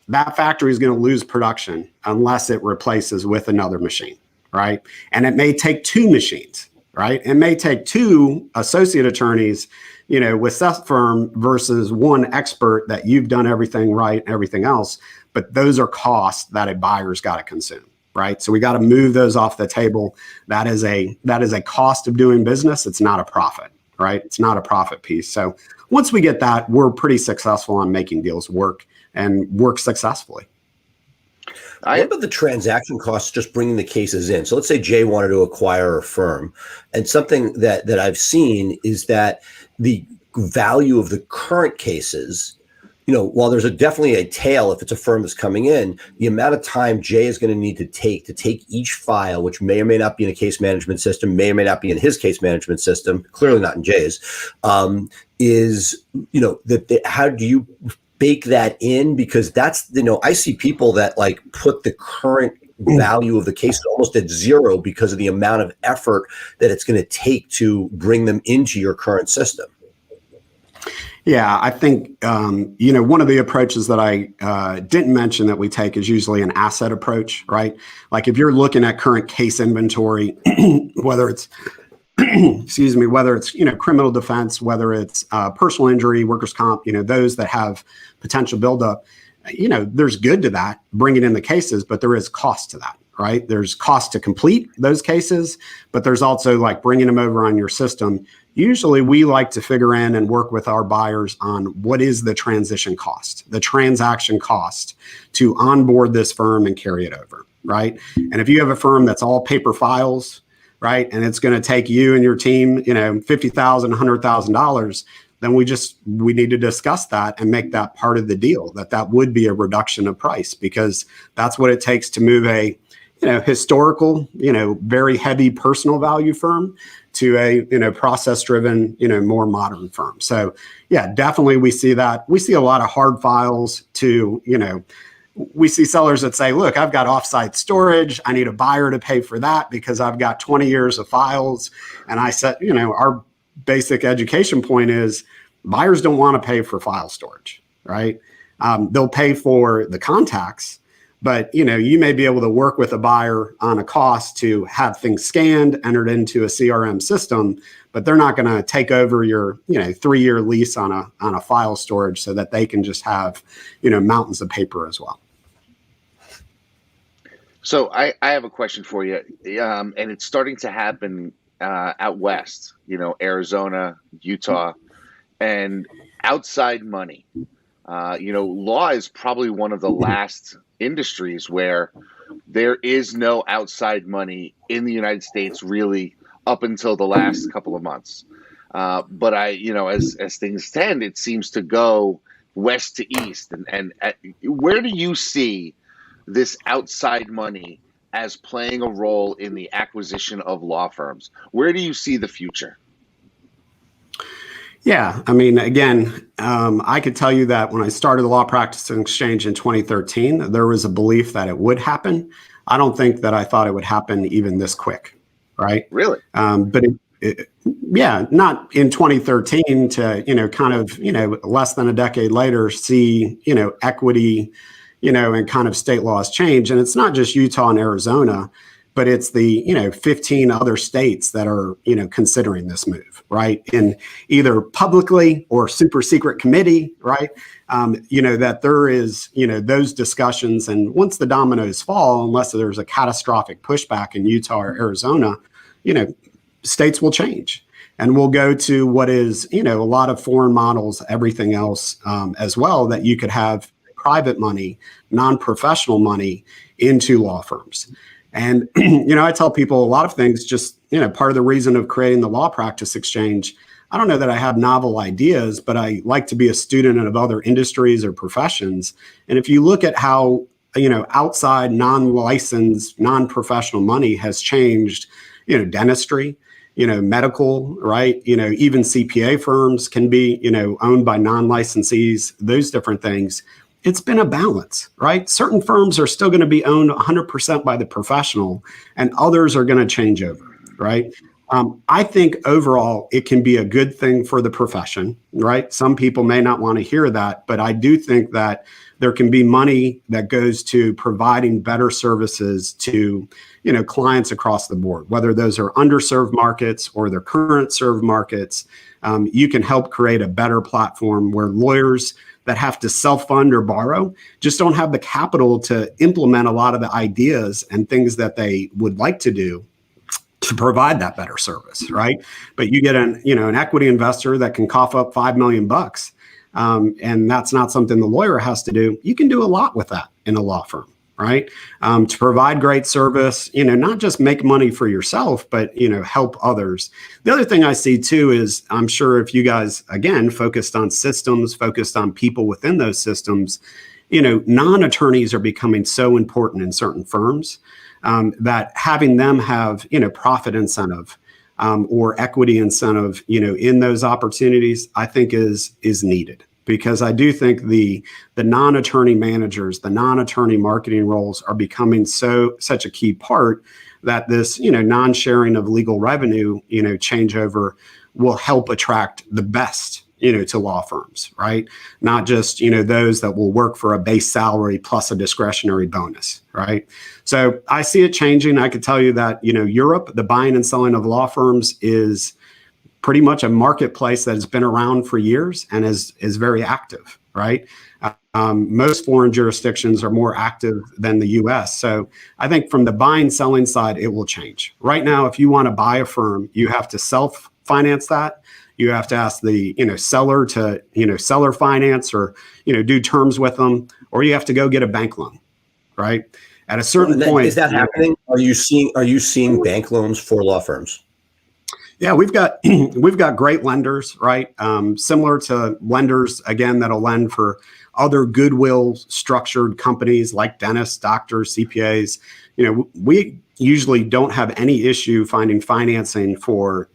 that factory is going to lose production unless it replaces with another machine, right? And it may take 2 machines, right? It may take two associate attorneys, with Seth's firm versus one expert that you've done everything right and everything else. But those are costs that a buyer's got to consume, right? So we got to move those off the table. That is a cost of doing business. It's not a profit, right? It's not a profit piece. So once we get that, we're pretty successful on making deals work and work successfully. What about the transaction costs, just bringing the cases in? So let's say Jay wanted to acquire a firm, and something that I've seen is that the value of the current cases, while there's definitely a tail if it's a firm that's coming in, the amount of time Jay is going to need to take each file, which may or may not be in a case management system, may or may not be in his case management system, clearly not in Jay's, how do you bake that in? Because that's, I see people that like put the current value of the case almost at zero because of the amount of effort that it's going to take to bring them into your current system. Yeah, I think, one of the approaches that I didn't mention that we take is usually an asset approach, right? Like if you're looking at current case inventory, whether it's whether it's, criminal defense, whether it's personal injury, workers' comp, those that have potential buildup, there's good to that, bringing in the cases, but there is cost to that, right? There's cost to complete those cases, but there's also like bringing them over on your system. Usually we like to figure in and work with our buyers on what is the transition cost, the transaction cost to onboard this firm and carry it over, right? And if you have a firm that's all paper files, right, and it's going to take you and your team, $50,000, $100,000, then we need to discuss that and make that part of the deal, that would be a reduction of price, because that's what it takes to move a, historical, very heavy personal value firm to a, process-driven, more modern firm. So yeah, definitely we see that. We see a lot of hard files to, we see sellers that say, look, I've got offsite storage. I need a buyer to pay for that because I've got 20 years of files. And I said, our basic education point is buyers don't want to pay for file storage, right? They'll pay for the contacts, but you may be able to work with a buyer on a cost to have things scanned, entered into a CRM system, but they're not going to take over your 3-year lease on a file storage so that they can just have mountains of paper as well. So I have a question for you, and it's starting to happen out west, Arizona, Utah, and outside money. Law is probably one of the last industries where there is no outside money in the United States really up until the last couple of months. But as things stand, it seems to go west to east. And where do you see this outside money as playing a role in the acquisition of law firms? Where do you see the future? Yeah, I mean, again, I could tell you that when I started the Law Practice and Exchange in 2013, there was a belief that it would happen. I don't think that I thought it would happen even this quick, right? Really? But not in 2013 to, kind of, less than a decade later, see, equity, and kind of state laws change. And it's not just Utah and Arizona, but it's the, 15 other states that are, considering this move, right? In either publicly or super secret committee, right? That there is, those discussions. And once the dominoes fall, unless there's a catastrophic pushback in Utah or Arizona, states will change. And we'll go to what is, a lot of foreign models, everything else as well, that you could have private money, non-professional money into law firms. And, I tell people a lot of things, just, part of the reason of creating the Law Practice Exchange. I don't know that I have novel ideas, but I like to be a student of other industries or professions. And if you look at how, outside non-licensed, non-professional money has changed, dentistry, medical, right? Even CPA firms can be, owned by non-licensees, those different things. It's been a balance, right? Certain firms are still going to be owned 100% by the professional, and others are going to change over, right? I think overall it can be a good thing for the profession, right? Some people may not want to hear that, but I do think that there can be money that goes to providing better services to, clients across the board, whether those are underserved markets or their current served markets. You can help create a better platform where lawyers that have to self-fund or borrow just don't have the capital to implement a lot of the ideas and things that they would like to do to provide that better service, right? But you get an equity investor that can cough up $5 million, and that's not something the lawyer has to do. You can do a lot with that in a law firm, right? To provide great service, not just make money for yourself, but help others. The other thing I see too is, I'm sure if you guys again focused on systems, focused on people within those systems, non-attorneys are becoming so important in certain firms. That having them have, profit incentive or equity incentive, in those opportunities, I think is needed, because I do think the non-attorney managers, the non-attorney marketing roles are becoming such a key part that this, non-sharing of legal revenue, changeover will help attract the best, to law firms, right? Not just, those that will work for a base salary plus a discretionary bonus, right? So I see it changing. I could tell you that, Europe, the buying and selling of law firms is pretty much a marketplace that has been around for years and is very active, right? Most foreign jurisdictions are more active than the US. So I think from the buying selling side, it will change. Right now, if you want to buy a firm, you have to self-finance that. You have to ask the seller to seller finance or do terms with them, or you have to go get a bank loan, right? At a certain point, is that happening? Are you seeing bank loans for law firms? Yeah, we've got great lenders, right? Similar to lenders again that'll lend for other goodwill structured companies like dentists, doctors, CPAs. We usually don't have any issue finding financing for,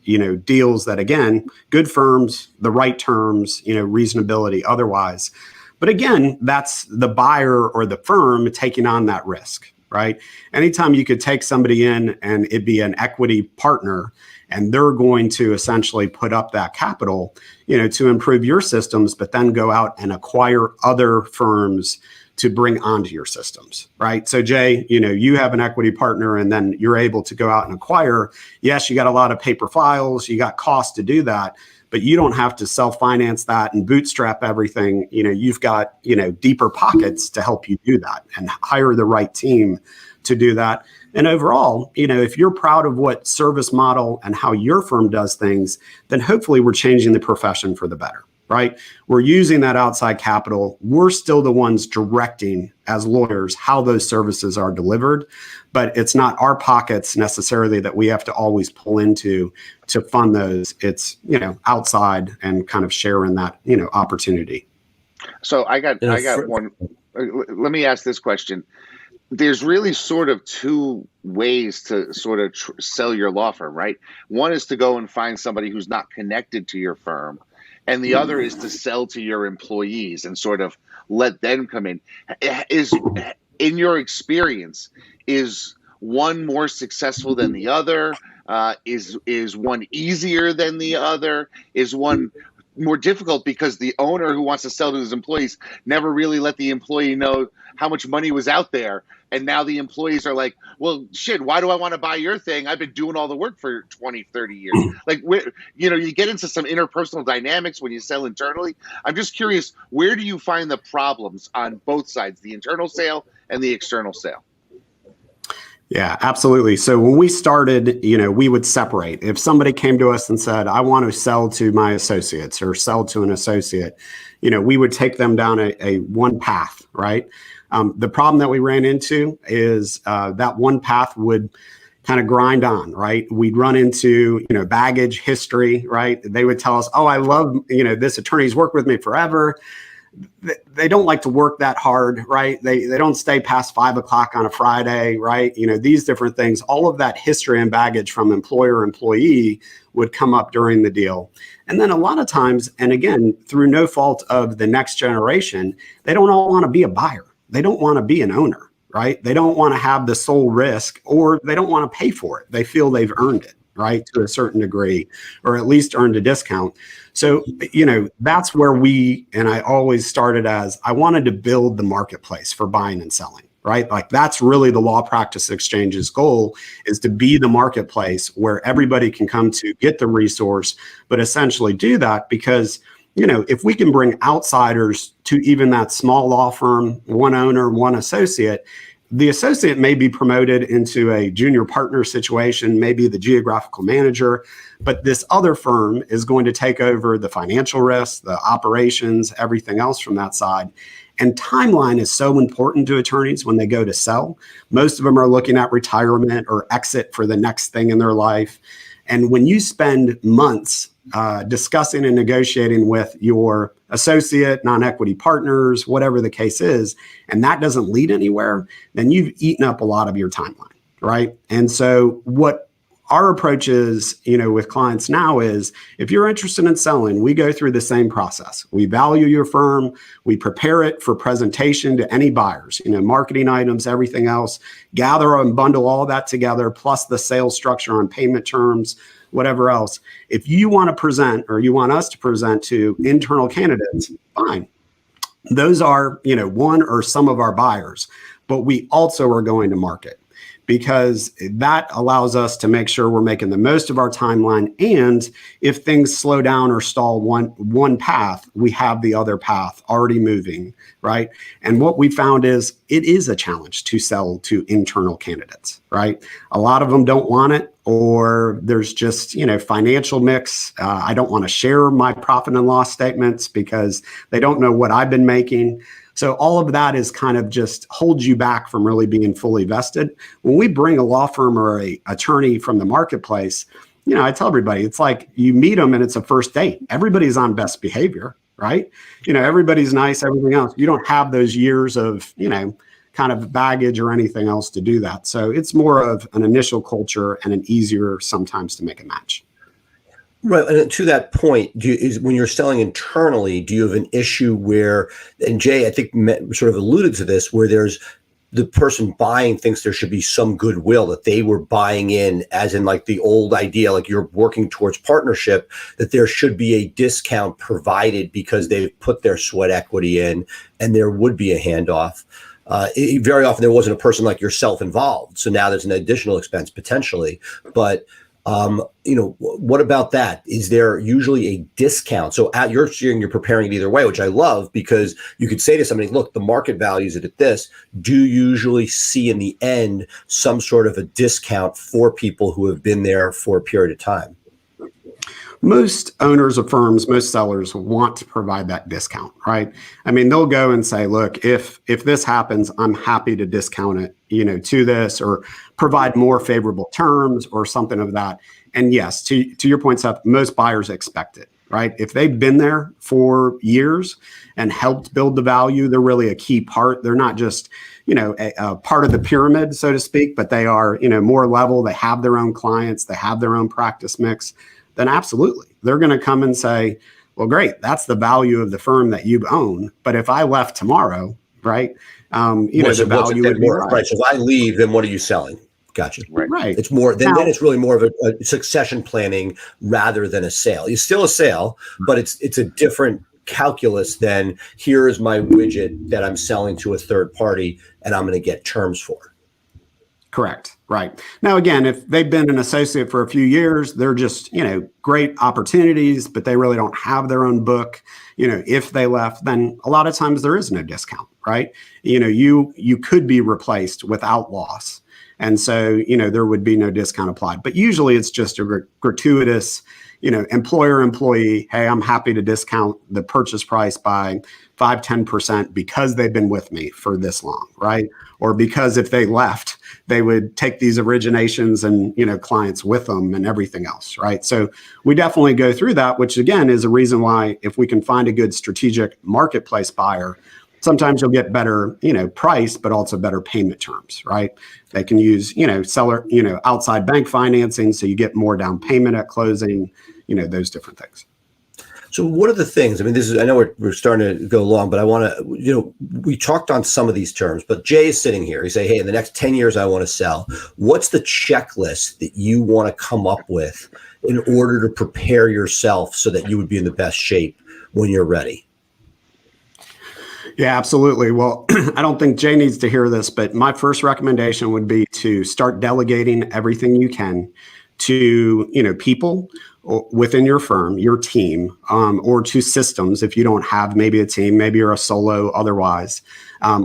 deals that, again, good firms, the right terms, reasonability otherwise. But again, that's the buyer or the firm taking on that risk, right? Anytime you could take somebody in and it'd be an equity partner and they're going to essentially put up that capital, to improve your systems, but then go out and acquire other firms to bring onto your systems, right? So Jay, you have an equity partner and then you're able to go out and acquire. Yes, you got a lot of paper files, you got costs to do that, but you don't have to self-finance that and bootstrap everything. You've got, deeper pockets to help you do that and hire the right team to do that. And overall, if you're proud of what service model and how your firm does things, then hopefully we're changing the profession for the better. Right? We're using that outside capital. We're still the ones directing as lawyers how those services are delivered, but it's not our pockets necessarily that we have to always pull into to fund those. It's, outside and kind of sharing that, opportunity. So I got one. Let me ask this question. There's really sort of two ways to sort of sell your law firm, right? One is to go and find somebody who's not connected to your firm. And the other is to sell to your employees and sort of let them come in. In your experience, is one more successful than the other? Is one easier than the other? Is one more difficult because the owner who wants to sell to his employees never really let the employee know how much money was out there? And now the employees are like, well, shit, why do I want to buy your thing? I've been doing all the work for 20, 30 years. Like, you get into some interpersonal dynamics when you sell internally. I'm just curious, where do you find the problems on both sides, the internal sale and the external sale? Yeah, absolutely. So when we started, we would separate. If somebody came to us and said, I want to sell to my associates or sell to an associate, we would take them down a one path, right? The problem that we ran into is that one path would kind of grind on, right? We'd run into, baggage, history, right? They would tell us, oh, I love, this attorney's worked with me forever. They don't like to work that hard, right? They don't stay past 5 o'clock on a Friday, right? These different things, all of that history and baggage from employer employee would come up during the deal. And then a lot of times, and again, through no fault of the next generation, they don't all want to be a buyer. They don't want to be an owner, right? They don't want to have the sole risk, or they don't want to pay for it. They feel they've earned it, right, to a certain degree, or at least earned a discount. So, that's where and I always started as I wanted to build the marketplace for buying and selling, right? Like that's really the Law Practice Exchange's goal, is to be the marketplace where everybody can come to get the resource, but essentially do that because, if we can bring outsiders to even that small law firm, one owner, one associate, the associate may be promoted into a junior partner situation, maybe the geographical manager, but this other firm is going to take over the financial risks, the operations, everything else from that side. And timeline is so important to attorneys when they go to sell. Most of them are looking at retirement or exit for the next thing in their life. And when you spend months discussing and negotiating with your associate, non-equity partners, whatever the case is, and that doesn't lead anywhere, then you've eaten up a lot of your timeline, right? And so what our approach is, with clients now is, if you're interested in selling, we go through the same process. We value your firm. We prepare it for presentation to any buyers, marketing items, everything else, gather and bundle all that together, plus the sales structure on payment terms, whatever else. If you want to present, or you want us to present to internal candidates, fine. Those are, one or some of our buyers, but we also are going to market, because that allows us to make sure we're making the most of our timeline. And if things slow down or stall one path, we have the other path already moving, right? And what we found is it is a challenge to sell to internal candidates, right? A lot of them don't want it, or there's just, financial mix. I don't want to share my profit and loss statements because they don't know what I've been making. So all of that is kind of just holds you back from really being fully vested. When we bring a law firm or a attorney from the marketplace, I tell everybody, it's like you meet them and it's a first date. Everybody's on best behavior, right? Everybody's nice, everything else. You don't have those years of, kind of baggage or anything else to do that. So it's more of an initial culture and an easier sometimes to make a match. Right. And to that point, when you're selling internally, do you have an issue where, and Jay, I think sort of alluded to this, where there's the person buying thinks there should be some goodwill, that they were buying in, as in like the old idea, like you're working towards partnership, that there should be a discount provided because they've put their sweat equity in and there would be a handoff. Very often there wasn't a person like yourself involved. So now there's an additional expense potentially, but what about that? Is there usually a discount? So you're preparing it either way, which I love, because you could say to somebody, look, the market values it at this. Do you usually see in the end some sort of a discount for people who have been there for a period of time? Most owners of firms, most sellers want to provide that discount, right? I mean, they'll go and say, look, if this happens, I'm happy to discount it, to this, or provide more favorable terms or something of that. And yes, to your point, Seth, most buyers expect it, right? If they've been there for years and helped build the value, they're really a key part. They're not just, a part of the pyramid, so to speak, but they are, more level. They have their own clients. They have their own practice mix. Then absolutely, they're going to come and say, well, great, that's the value of the firm that you own. But if I left tomorrow, right, the value would be right. So if I leave, then what are you selling? Gotcha. Right. It's more, then it's really more of a succession planning rather than a sale. It's still a sale, but it's a different calculus than here is my widget that I'm selling to a third party and I'm going to get terms for. Correct. Right. Now, again, if they've been an associate for a few years, they're just, great opportunities, but they really don't have their own book. If they left, then a lot of times there is no discount, right? You could be replaced without loss. And so, there would be no discount applied. But usually it's just a gratuitous, employer-employee, hey, I'm happy to discount the purchase price by 5-10% because they've been with me for this long, right? Or because if they left, they would take these originations and, clients with them and everything else, right? So we definitely go through that, which again is a reason why if we can find a good strategic marketplace buyer, sometimes you'll get better, price, but also better payment terms, right? They can use, seller, outside bank financing, so you get more down payment at closing, those different things. So what are the things? I mean, I know we're starting to go long, but I want to, we talked on some of these terms, but Jay is sitting here. He's saying, hey, in the next 10 years, I want to sell. What's the checklist that you want to come up with in order to prepare yourself so that you would be in the best shape when you're ready? Yeah, absolutely. Well, I don't think Jay needs to hear this, but my first recommendation would be to start delegating everything you can to, people within your firm, your team, or to systems. If you don't have maybe a team, maybe you're a solo otherwise,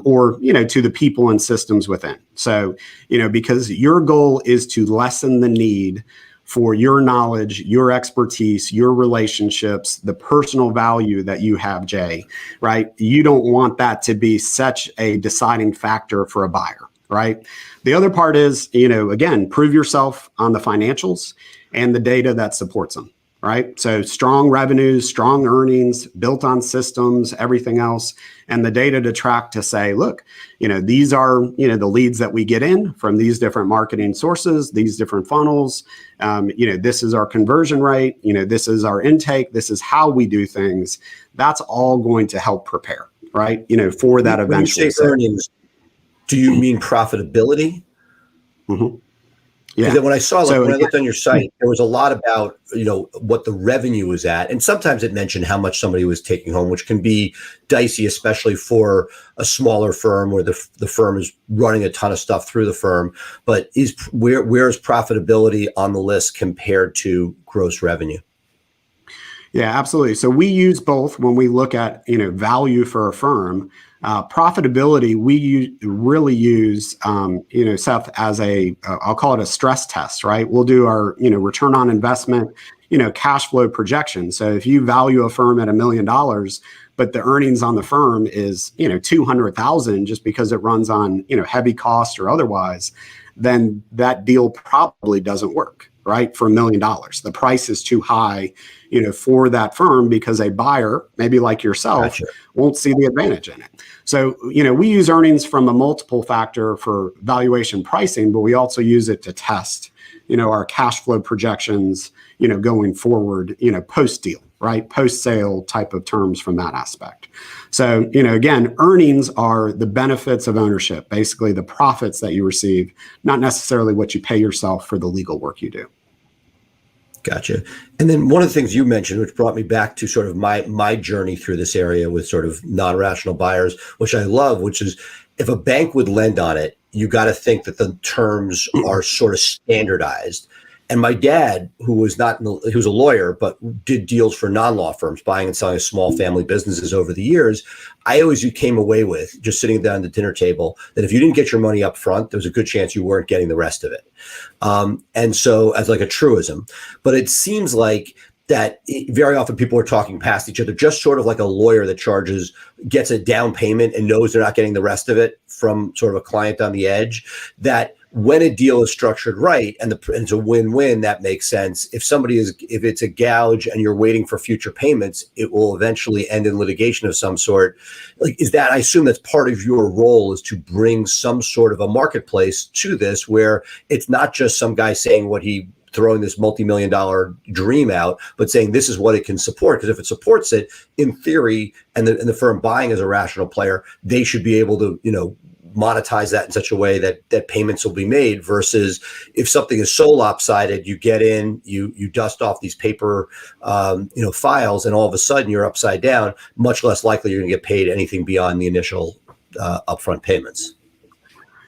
or, to the people and systems within. So, because your goal is to lessen the need for your knowledge, your expertise, your relationships, the personal value that you have, Jay, right? You don't want that to be such a deciding factor for a buyer, right? The other part is, again, prove yourself on the financials and the data that supports them, right? So strong revenues, strong earnings, built on systems, everything else, and the data to track to say, look, these are, the leads that we get in from these different marketing sources, these different funnels. This is our conversion rate. This is our intake. This is how we do things. That's all going to help prepare, right? For that eventual. When you say earnings, do you mean profitability? Mm-hmm. Yeah. Because when I saw, when I looked on your site, there was a lot about, what the revenue was at. And sometimes it mentioned how much somebody was taking home, which can be dicey, especially for a smaller firm where the firm is running a ton of stuff through the firm. But where's profitability on the list compared to gross revenue? Yeah, absolutely. So we use both when we look at, value for a firm. Profitability, we really use, Seth, as I'll call it a stress test, right? We'll do our, return on investment, cash flow projection. So if you value a firm at $1 million, but the earnings on the firm is, 200,000 just because it runs on, heavy cost or otherwise, then that deal probably doesn't work, right? For $1 million. The price is too high, for that firm because a buyer, maybe like yourself, Gotcha. won't see the advantage in it. So, we use earnings from a multiple factor for valuation pricing, but we also use it to test, our cash flow projections, going forward, post deal, right? Post sale type of terms from that aspect. So, again, earnings are the benefits of ownership, basically the profits that you receive, not necessarily what you pay yourself for the legal work you do. Gotcha. And then one of the things you mentioned, which brought me back to sort of my journey through this area with sort of non-rational buyers, which I love, which is if a bank would lend on it, you got to think that the terms are sort of standardized. And my dad, who was he was a lawyer, but did deals for non-law firms, buying and selling small family businesses over the years. I always came away with, just sitting down at the dinner table, that if you didn't get your money up front, there was a good chance you weren't getting the rest of it. And so as like a truism, but it seems like that very often people are talking past each other, just sort of like a lawyer that gets a down payment and knows they're not getting the rest of it from sort of a client on the edge, that when a deal is structured right and it's a win-win, that makes sense. If it's a gouge and you're waiting for future payments, it will eventually end in litigation of some sort. Like, I assume that's part of your role, is to bring some sort of a marketplace to this, where it's not just some guy saying throwing this multi-million-dollar dream out, but saying this is what it can support. Because if it supports it, in theory, and the firm buying as a rational player, they should be able to, monetize that in such a way that payments will be made, versus if something is so lopsided, you get in, you dust off these paper, files, and all of a sudden you're upside down, much less likely you're going to get paid anything beyond the initial upfront payments.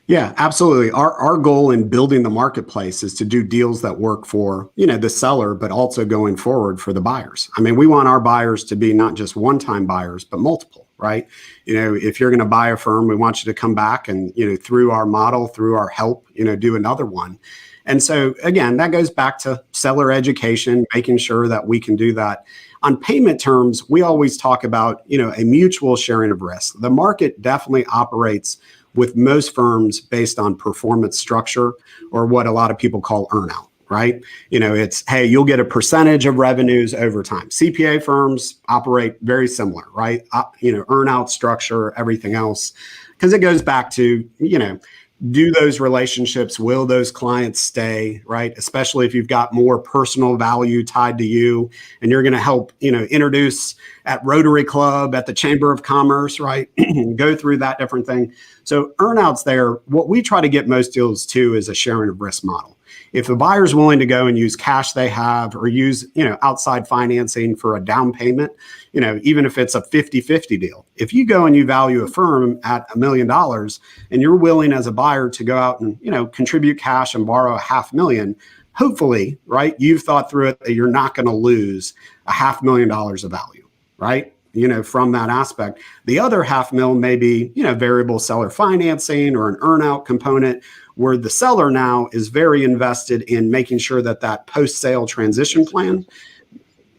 Yeah, absolutely. Our goal in building the marketplace is to do deals that work for, the seller, but also going forward for the buyers. I mean, we want our buyers to be not just one-time buyers, but multiple, right? If you're going to buy a firm, we want you to come back and, through our model, through our help, do another one. And so again, that goes back to seller education, making sure that we can do that. On payment terms, we always talk about, a mutual sharing of risk. The market definitely operates with most firms based on performance structure, or what a lot of people call earnout, right? It's, hey, you'll get a percentage of revenues over time. CPA firms operate very similar, right? Earnout structure, everything else, because it goes back to, do those relationships, will those clients stay, right? Especially if you've got more personal value tied to you and you're going to help, introduce at Rotary Club, at the Chamber of Commerce, right? Go through that different thing. So earnouts there, what we try to get most deals to is a sharing of risk model. If a buyer's willing to go and use cash they have or use, outside financing for a down payment, even if it's a 50-50 deal, if you go and you value a firm at $1 million and you're willing as a buyer to go out and, contribute cash and borrow $500,000, hopefully, right, you've thought through it that you're not going to lose $500,000 of value, right? From that aspect. The other $500,000 may be, variable seller financing or an earnout component where the seller now is very invested in making sure that that post-sale transition plan,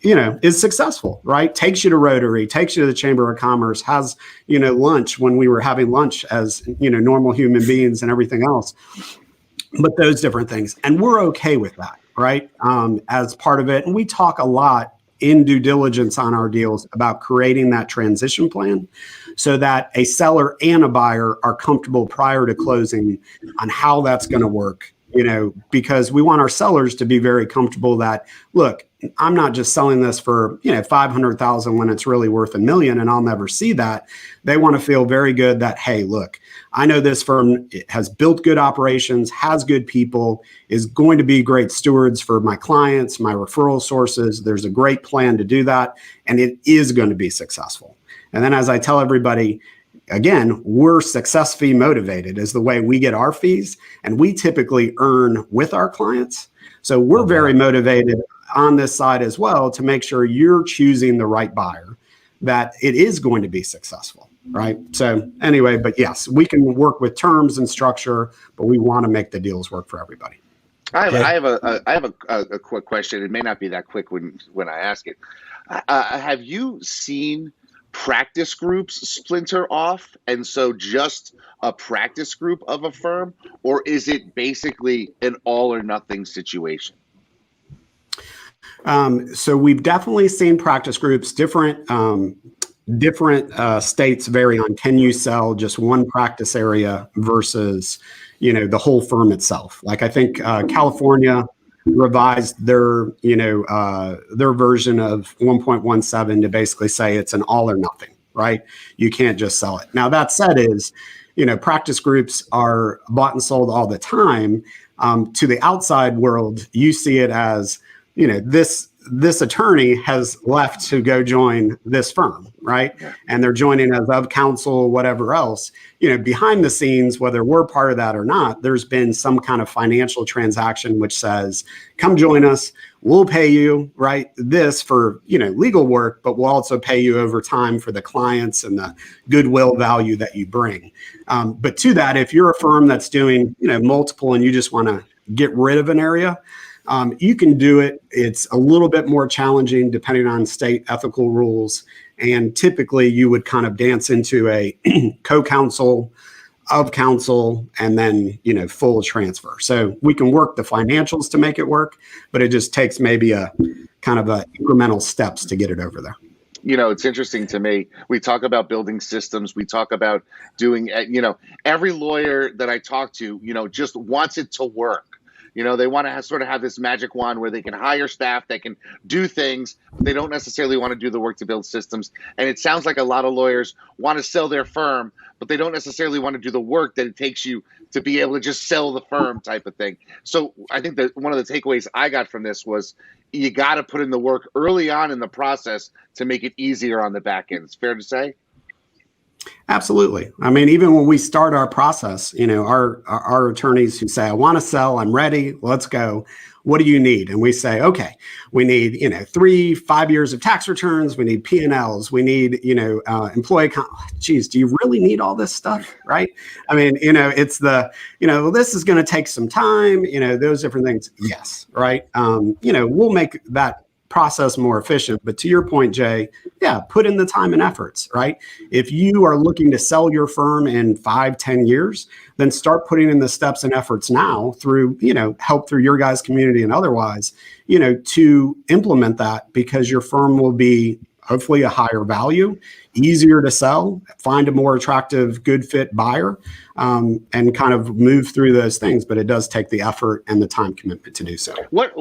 is successful, right? Takes you to Rotary, takes you to the Chamber of Commerce, has, lunch when we were having lunch as, normal human beings and everything else. But those different things. And we're okay with that, right? As part of it. And we talk a lot in due diligence on our deals about creating that transition plan so that a seller and a buyer are comfortable prior to closing on how that's going to work, because we want our sellers to be very comfortable that, look, I'm not just selling this for, $500,000 when it's really worth $1 million and I'll never see that. They want to feel very good that, hey, look, I know this firm has built good operations, has good people, is going to be great stewards for my clients, my referral sources. There's a great plan to do that, and it is going to be successful. And then as I tell everybody, again, we're success fee motivated is the way we get our fees, and we typically earn with our clients. So we're very motivated on this side as well to make sure you're choosing the right buyer, that it is going to be successful, right? So anyway, but yes, we can work with terms and structure, but we want to make the deals work for everybody. I have a quick question. It may not be that quick when I ask it. Have you seen practice groups splinter off, and so just a practice group of a firm, or is it basically an all or nothing situation? So we've definitely seen practice groups, different states vary on, can you sell just one practice area versus, the whole firm itself. Like I think California revised their version of 1.17 to basically say it's an all or nothing, right? You can't just sell it. Now that said is, practice groups are bought and sold all the time. To the outside world, you see it as, this attorney has left to go join this firm, right? Yeah. And they're joining as of counsel, whatever else. Behind the scenes, whether we're part of that or not, there's been some kind of financial transaction which says, come join us, we'll pay you, right, this for, legal work, but we'll also pay you over time for the clients and the goodwill value that you bring. But to that, if you're a firm that's doing, multiple and you just want to get rid of an area, you can do it. It's a little bit more challenging depending on state ethical rules. And typically you would kind of dance into a co-counsel of counsel and then, full transfer. So we can work the financials to make it work, but it just takes maybe a kind of a incremental steps to get it over there. It's interesting to me. We talk about building systems. We talk about doing, every lawyer that I talk to, just wants it to work. They want to sort of have this magic wand where they can hire staff, they can do things, but they don't necessarily want to do the work to build systems. And it sounds like a lot of lawyers want to sell their firm, but they don't necessarily want to do the work that it takes you to be able to just sell the firm type of thing. So I think that one of the takeaways I got from this was you got to put in the work early on in the process to make it easier on the back end. It's fair to say? Absolutely. I mean, even when we start our process, our attorneys who say, I want to sell, I'm ready, let's go. What do you need? And we say, okay, we need, 3-5 years of tax returns. We need P&Ls. We need, employee. Geez, do you really need all this stuff? Right. I mean, it's the, this is going to take some time, those different things. Yes. Right. We'll make that process more efficient. But to your point, Jay, put in the time and efforts, right? If you are looking to sell your firm in 5-10 years, then start putting in the steps and efforts now through, help through your guys' community and otherwise, to implement that, because your firm will be hopefully a higher value, easier to sell, find a more attractive, good fit buyer, and kind of move through those things. But it does take the effort and the time commitment to do so. What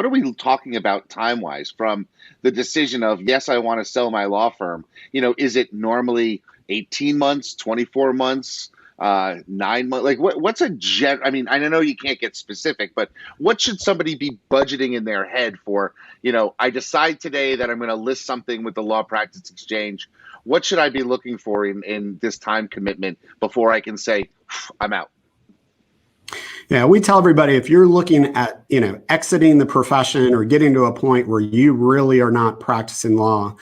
are we talking about time wise from the decision of, yes, I want to sell my law firm? Is it normally 18 months, 24 months, 9 months? Like what's I mean, I know you can't get specific, but what should somebody be budgeting in their head for, I decide today that I'm going to list something with the Law Practice Exchange. What should I be looking for in this time commitment before I can say, I'm out? Yeah, we tell everybody, if you're looking at, exiting the profession or getting to a point where you really are not practicing law,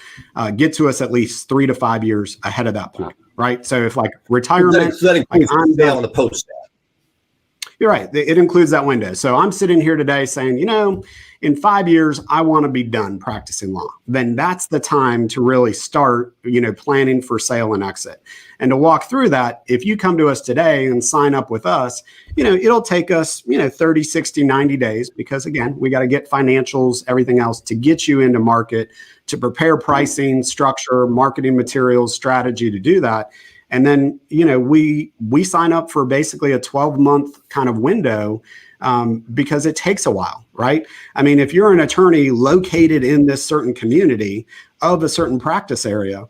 get to us at least 3 to 5 years ahead of that point, right? So if like retirement, So that includes sale on the post. You're right. It includes that window. So I'm sitting here today saying, in 5 years, I want to be done practicing law. Then that's the time to really start, planning for sale and exit. And to walk through that, if you come to us today and sign up with us, it'll take us, 30, 60, 90 days, because again, we got to get financials, everything else to get you into market, to prepare pricing, structure, marketing materials, strategy to do that. And then, we sign up for basically a 12-month kind of window because it takes a while, right? I mean, if you're an attorney located in this certain community of a certain practice area,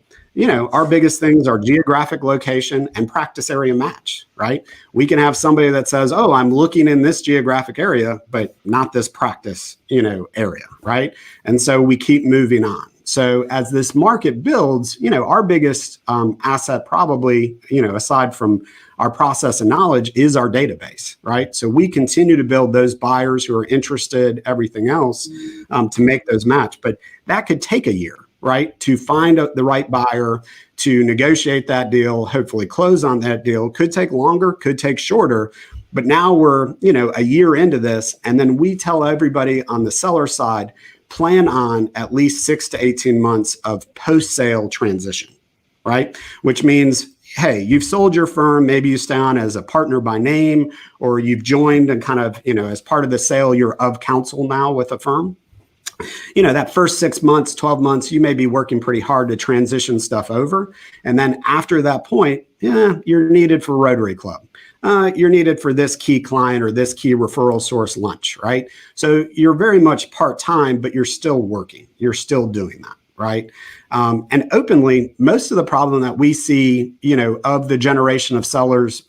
our biggest things are geographic location and practice area match, right? We can have somebody that says, oh, I'm looking in this geographic area, but not this practice, area, right? And so we keep moving on. So as this market builds, our biggest asset probably, aside from our process and knowledge, is our database, right? So we continue to build those buyers who are interested, everything else, to make those match. But that could take a year, right? To find the right buyer, to negotiate that deal, hopefully close on that deal. Could take longer, could take shorter. But now we're, a year into this, and then we tell everybody on the seller side, plan on at least 6 to 18 months of post-sale transition, right? Which means, hey, you've sold your firm, maybe you stay on as a partner by name, or you've joined and kind of, as part of the sale, you're of counsel now with a firm. That first 6 months, 12 months, you may be working pretty hard to transition stuff over. And then after that point, you're needed for Rotary Club. You're needed for this key client or this key referral source lunch, right? So you're very much part-time, but you're still working. You're still doing that, right? And openly, most of the problem that we see, of the generation of sellers,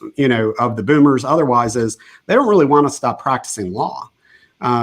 of the boomers otherwise, is they don't really want to stop practicing law.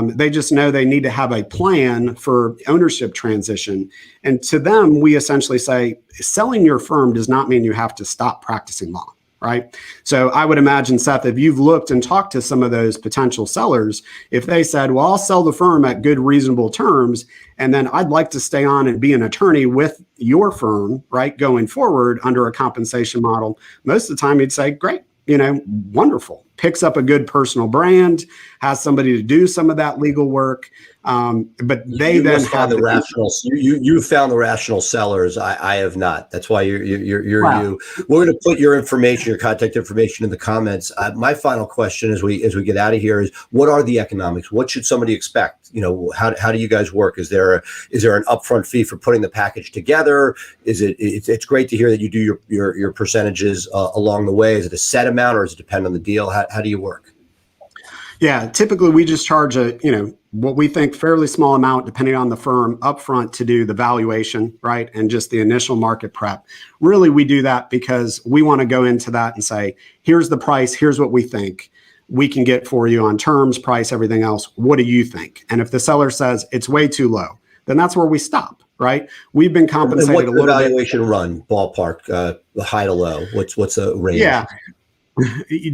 They just know they need to have a plan for ownership transition. And to them, we essentially say, selling your firm does not mean you have to stop practicing law. Right. So I would imagine, Seth, if you've looked and talked to some of those potential sellers, if they said, well, I'll sell the firm at good, reasonable terms, and then I'd like to stay on and be an attorney with your firm, right, going forward under a compensation model, most of the time you'd say, great, wonderful. Picks up a good personal brand, has somebody to do some of that legal work. But they you then have the rational. You found the rational sellers. I have not. That's why you're wow. you. We're going to put your information, your contact information, in the comments. My final question as we get out of here is, what are the economics? What should somebody expect? How do you guys work? Is there an upfront fee for putting the package together? It's great to hear that you do your percentages along the way. Is it a set amount, or does it depend on the deal? How do you work? Yeah, typically we just charge what we think fairly small amount, depending on the firm, upfront to do the valuation, right? And just the initial market prep. Really, we do that because we want to go into that and say, here's the price, here's what we think we can get for you on terms, price, everything else. What do you think? And if the seller says it's way too low, then that's where we stop, right? We've been compensated a little bit. What's the valuation run, ballpark, high to low? What's a range? Yeah.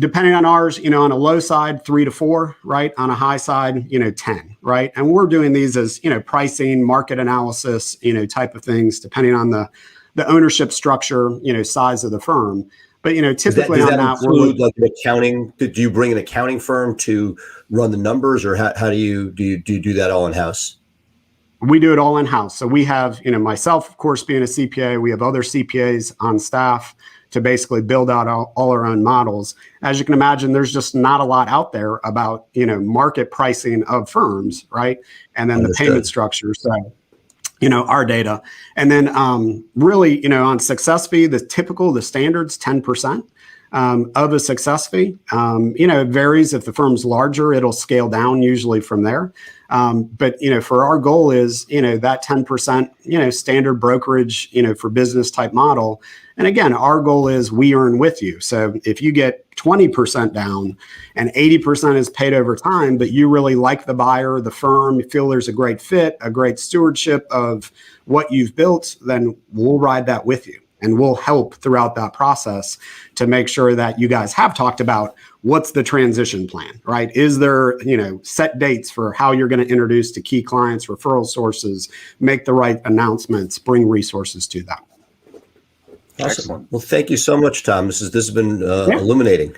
Depending on ours, on a low side, 3 to 4, right? On a high side, 10, right? And we're doing these as, pricing, market analysis, type of things, depending on the ownership structure, size of the firm. But, typically does on that that, include like an accounting? Do you bring an accounting firm to run the numbers, or how do you do that all in house? We do it all in house. So we have, myself, of course, being a CPA, we have other CPAs on staff to basically build out all our own models. As you can imagine, there's just not a lot out there about, market pricing of firms, right? And then the payment structure. So our data. And then really, on success fee, the standards, 10% of a success fee. It varies. If the firm's larger, it'll scale down usually from there. But, for our goal is, that 10%, standard brokerage, for business type model. And again, our goal is we earn with you. So if you get 20% down and 80% is paid over time, but you really like the buyer, the firm, you feel there's a great fit, a great stewardship of what you've built, then we'll ride that with you. And we'll help throughout that process to make sure that you guys have talked about what's the transition plan, right? Is there, set dates for how you're going to introduce to key clients, referral sources, make the right announcements, bring resources to them. Awesome. Excellent. Well, thank you so much, Tom. This has been illuminating.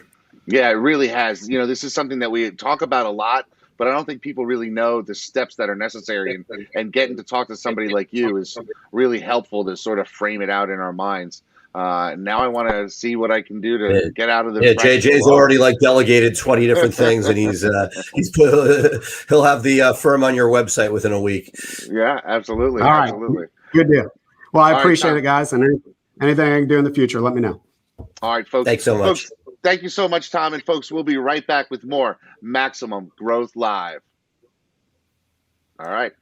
Yeah, it really has. This is something that we talk about a lot, but I don't think people really know the steps that are necessary. And getting to talk to somebody like you is really helpful to sort of frame it out in our minds. Now I want to see what I can do to get out of the. Yeah, JJ's already delegated 20 different things, and he'll have the firm on your website within a week. Yeah, absolutely. All absolutely. Right. Good deal. Well, I appreciate Tom. it, guys. And anything I can do in the future, let me know. All right, folks. Thanks so much. Folks, thank you so much, Tom. And folks, we'll be right back with more Maximum Growth Live. All right.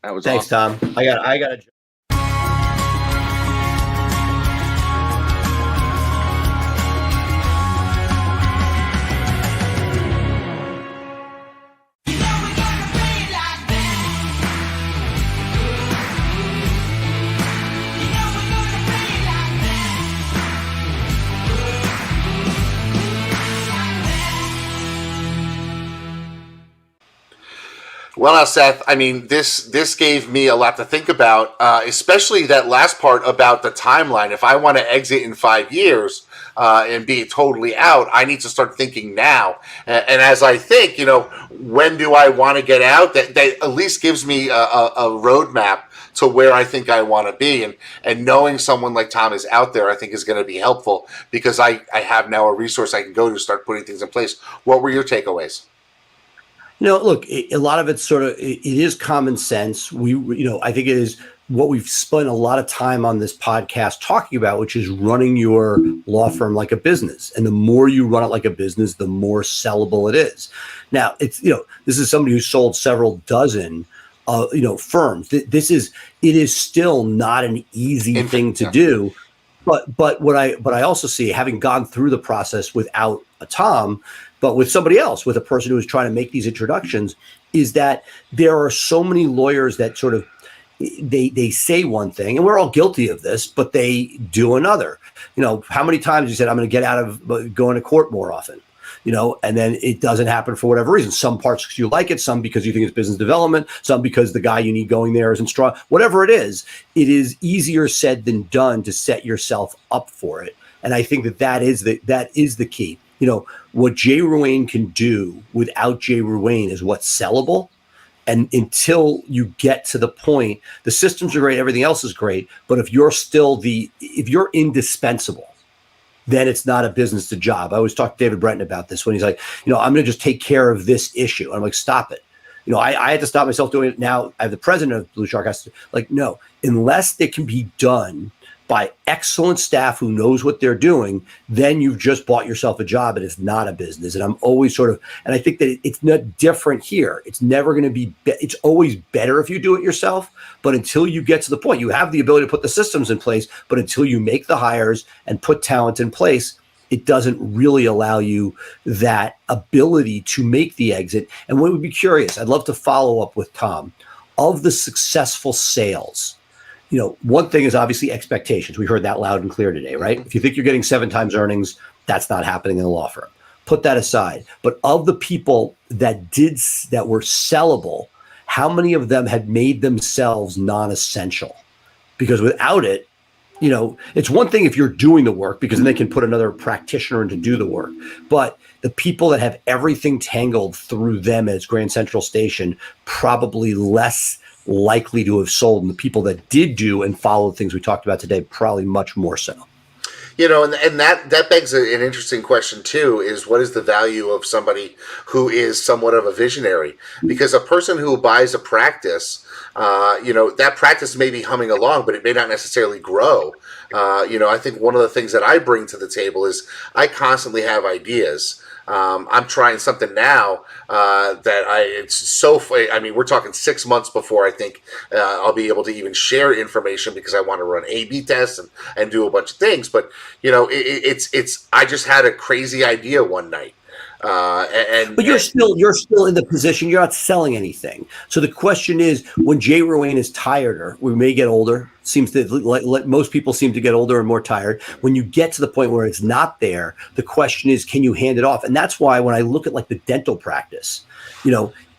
That was Thanks, awesome. Tom. I got to. Well, now, Seth, I mean, this gave me a lot to think about, especially that last part about the timeline. If I want to exit in 5 years and be totally out, I need to start thinking now. And as I think, when do I want to get out? That at least gives me a roadmap to where I think I want to be. And knowing someone like Tom is out there, I think is going to be helpful because I have now a resource I can go to start putting things in place. What were your takeaways? Look, a lot of it's it is common sense. I think it is what we've spent a lot of time on this podcast talking about, which is running your law firm like a business. And the more you run it like a business, the more sellable it is. Now, this is somebody who sold several dozen, firms. It is still not an easy thing to do. But what I also see, having gone through the process without a Tom, but with somebody else, with a person who is trying to make these introductions, is that there are so many lawyers that sort of they say one thing, and we're all guilty of this, but they do another. How many times you said, I'm going to get out of going to court more often, and then it doesn't happen for whatever reason. Some parts because you like it, some because you think it's business development, some because the guy you need going there isn't strong. Whatever it is easier said than done to set yourself up for it. And I think that is the key. What Jay Ruane can do without Jay Ruane is what's sellable. And until you get to the point, the systems are great, everything else is great. But if you're indispensable, then it's not a business to job. I always talk to David Brenton about this when he's like, I'm going to just take care of this issue. And I'm like, stop it. I had to stop myself doing it. Now I have the president of Blue Shark has to no, unless it can be done by excellent staff who knows what they're doing, then you've just bought yourself a job and it's not a business. And I'm always and I think that it's not different here. It's never going to be, it's always better if you do it yourself. But until you get to the point, you have the ability to put the systems in place, but until you make the hires and put talent in place, it doesn't really allow you that ability to make the exit. And we would be curious, I'd love to follow up with Tom, of the successful sales. One thing is obviously expectations. We heard that loud and clear today, right? If you think you're getting 7 times earnings, that's not happening in a law firm. Put that aside. But of the people that were sellable, how many of them had made themselves non-essential? Because without it, it's one thing if you're doing the work, because then they can put another practitioner in to do the work. But the people that have everything tangled through them as Grand Central Station, probably less likely to have sold, and the people that did do and follow the things we talked about today, probably much more so. And that begs an interesting question too, is what is the value of somebody who is somewhat of a visionary? Because a person who buys a practice that practice may be humming along, but it may not necessarily grow. I think one of the things that I bring to the table is I constantly have ideas. I'm trying something now we're talking 6 months before I think I'll be able to even share information, because I want to run A/B tests and do a bunch of things. But I just had a crazy idea one night. But you're still in the position, you're not selling anything. So the question is, when Jay Ruane is tireder, we may get older. Seems to most people seem to get older and more tired. When you get to the point where it's not there, the question is, can you hand it off? And that's why when I look at like the dental practice,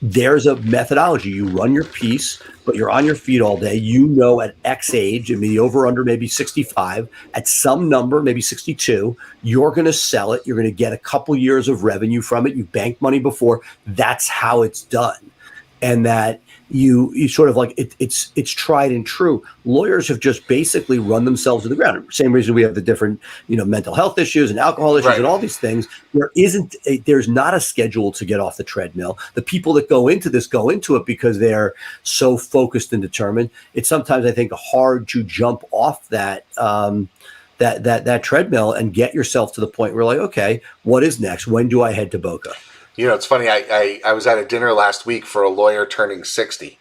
there's a methodology. You run your piece, but you're on your feet all day. At X age, the over under maybe 65, at some number, maybe 62, you're going to sell it. You're going to get a couple years of revenue from it. You banked money before. That's how it's done. And that you sort of like it's tried and true. Lawyers have just basically run themselves to the ground. Same reason we have the different mental health issues and alcohol issues, right, and all these things. There's not a schedule to get off the treadmill. The people that go into it because they're so focused and determined. It's sometimes, I think, hard to jump off that treadmill and get yourself to the point where, like, okay, what is next? When do I head to Boca? It's funny. I was at a dinner last week for a lawyer turning 60,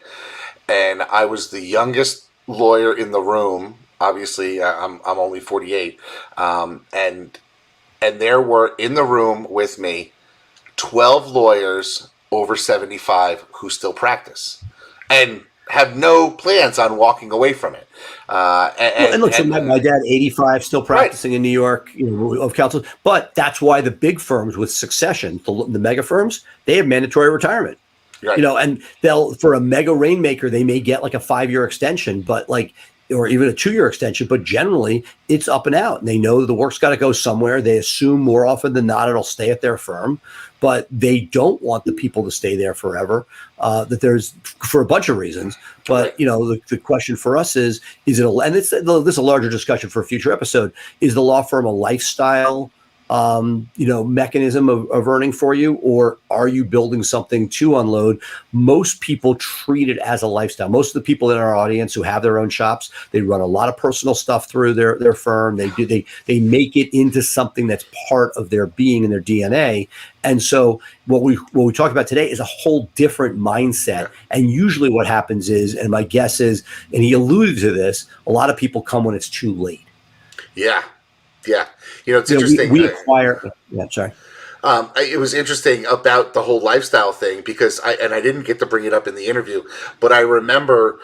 and I was the youngest lawyer in the room. Obviously, I'm only 48, and there were in the room with me 12 lawyers over 75 who still practice and have no plans on walking away from it. My dad, 85, still practicing, right, in New York, of counsel. But that's why the big firms with succession, the mega firms, they have mandatory retirement. Right. And for a mega rainmaker, they may get like a 5-year extension, but or even a 2-year extension, but generally it's up and out, and they know the work's got to go somewhere. They assume more often than not it'll stay at their firm, but they don't want the people to stay there forever. That there's for a bunch of reasons, but the question for us is it this is a larger discussion for a future episode. Is the law firm a lifestyle mechanism of earning for you, or are you building something to unload? Most people treat it as a lifestyle. Most of the people in our audience who have their own shops, they run a lot of personal stuff through their firm. They make it into something that's part of their being and their DNA. And so what we talked about today is a whole different mindset. And usually what happens is, and my guess is, and he alluded to this, a lot of people come when it's too late. Yeah. Yeah. It's interesting. We acquire. Yeah, sorry. It was interesting about the whole lifestyle thing, because I didn't get to bring it up in the interview, but I remember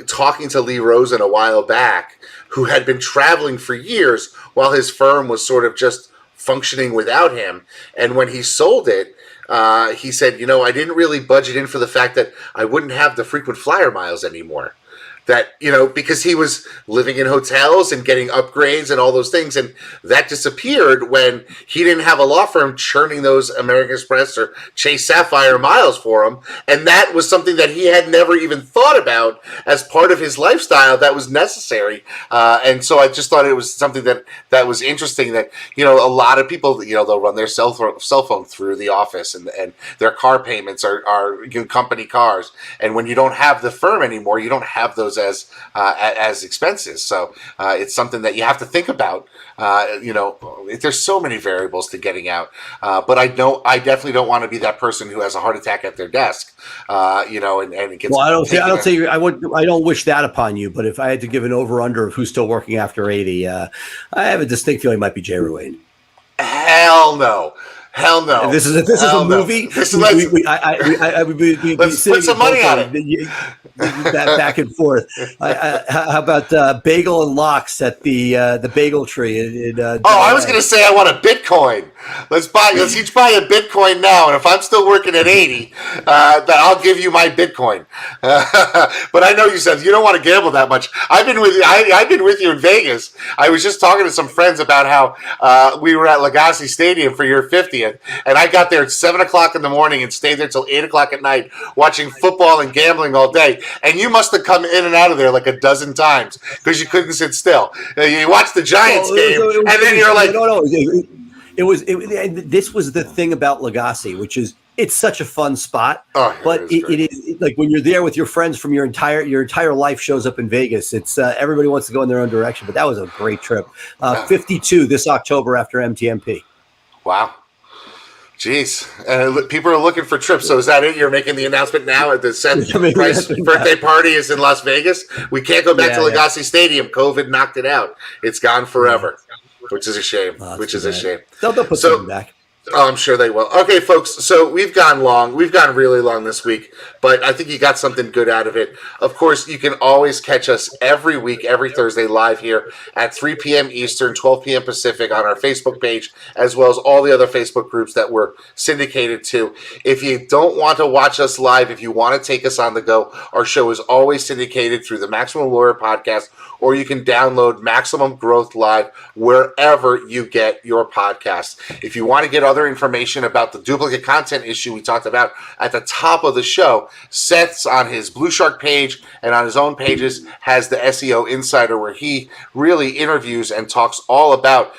talking to Lee Rosen a while back, who had been traveling for years while his firm was sort of just functioning without him. And when he sold it, he said, I didn't really budget in for the fact that I wouldn't have the frequent flyer miles anymore. That, because he was living in hotels and getting upgrades and all those things. And that disappeared when he didn't have a law firm churning those American Express or Chase Sapphire miles for him. And that was something that he had never even thought about as part of his lifestyle that was necessary. And so I just thought it was something that was interesting, that, a lot of people, they'll run their cell phone through the office, and their car payments are company cars. And when you don't have the firm anymore, you don't have those as expenses. So it's something that you have to think about. There's so many variables to getting out. But I definitely don't want to be that person who has a heart attack at their desk. And it gets. Well, I don't wish that upon you. But if I had to give an over under of who's still working after 80, I have a distinct feeling it might be Jay Ruane. Hell no. Hell no! This is a movie. Let's put some money on it. Back and forth. How about Bagel and Locks at the Bagel Tree? I was going to say I want a Bitcoin. Let's each buy a Bitcoin now, and if I'm still working at 80, I'll give you my Bitcoin. But I know you said you don't want to gamble that much. I've been with you in Vegas. I was just talking to some friends about how we were at Legacy Stadium for your 50th, and I got there at 7:00 in the morning and stayed there till 8:00 at night watching football and gambling all day. And you must have come in and out of there like a dozen times because you couldn't sit still. You watched the Giants game, and then you're like, no. This was the thing about Legacy, which is it's such a fun spot. Oh, but it is like when you're there with your friends from your entire life shows up in Vegas. It's everybody wants to go in their own direction. But that was a great trip. 52 this October after MTMP. Wow. Jeez. People are looking for trips. So is that it? You're making the announcement now at the Seth Price birthday party is in Las Vegas? We can't go back to Legacy Stadium. COVID knocked it out. It's gone forever, which is a shame. They'll put something back. Oh, I'm sure they will. Okay, folks, so we've gone long. We've gone really long this week, but I think you got something good out of it. Of course, you can always catch us every week, every Thursday live here at 3 p.m. Eastern, 12 p.m. Pacific on our Facebook page, as well as all the other Facebook groups that we're syndicated to. If you don't want to watch us live, if you want to take us on the go, our show is always syndicated through the Maximum Lawyer Podcast, or you can download Maximum Growth Live wherever you get your podcasts. If you want to get other information about the duplicate content issue we talked about at the top of the show, Seth's on his Blue Shark page and on his own pages has the SEO Insider, where he really interviews and talks all about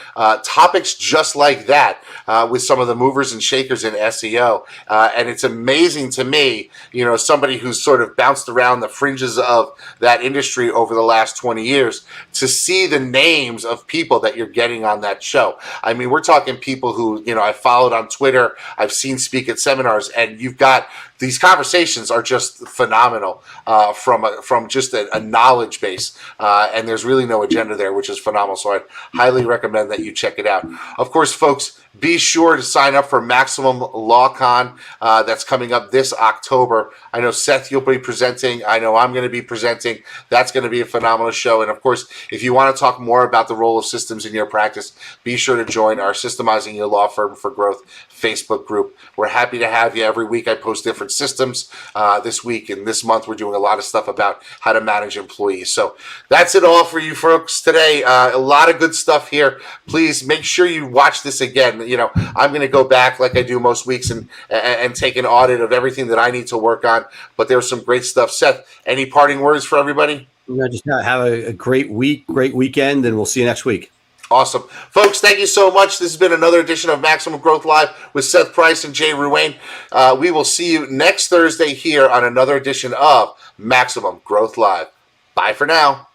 topics just like that with some of the movers and shakers in SEO. And it's amazing to me, somebody who's sort of bounced around the fringes of that industry over the last 20 years, to see the names of people that you're getting on that show. I mean, we're talking people who, I followed on Twitter, I've seen speak at seminars, and you've got these conversations are just phenomenal from just a knowledge base, and there's really no agenda there, which is phenomenal. So I highly recommend that you check it out. Of course, folks, be sure to sign up for Maximum Law Con that's coming up this October. I know, Seth, you'll be presenting. I know I'm going to be presenting. That's going to be a phenomenal show. And, of course, if you want to talk more about the role of systems in your practice, be sure to join our Systemizing Your Law Firm for Growth Facebook group. We're happy to have you. Every week I post different systems. This week and this month we're doing a lot of stuff about how to manage employees. So that's it all for you folks today. A lot of good stuff here. Please make sure you watch this again. I'm going to go back like I do most weeks and take an audit of everything that I need to work on. But there's some great stuff. Seth, any parting words for everybody? Just have a great week, great weekend, and we'll see you next week. Awesome. Folks, thank you so much. This has been another edition of Maximum Growth Live with Seth Price and Jay Ruane. We will see you next Thursday here on another edition of Maximum Growth Live. Bye for now.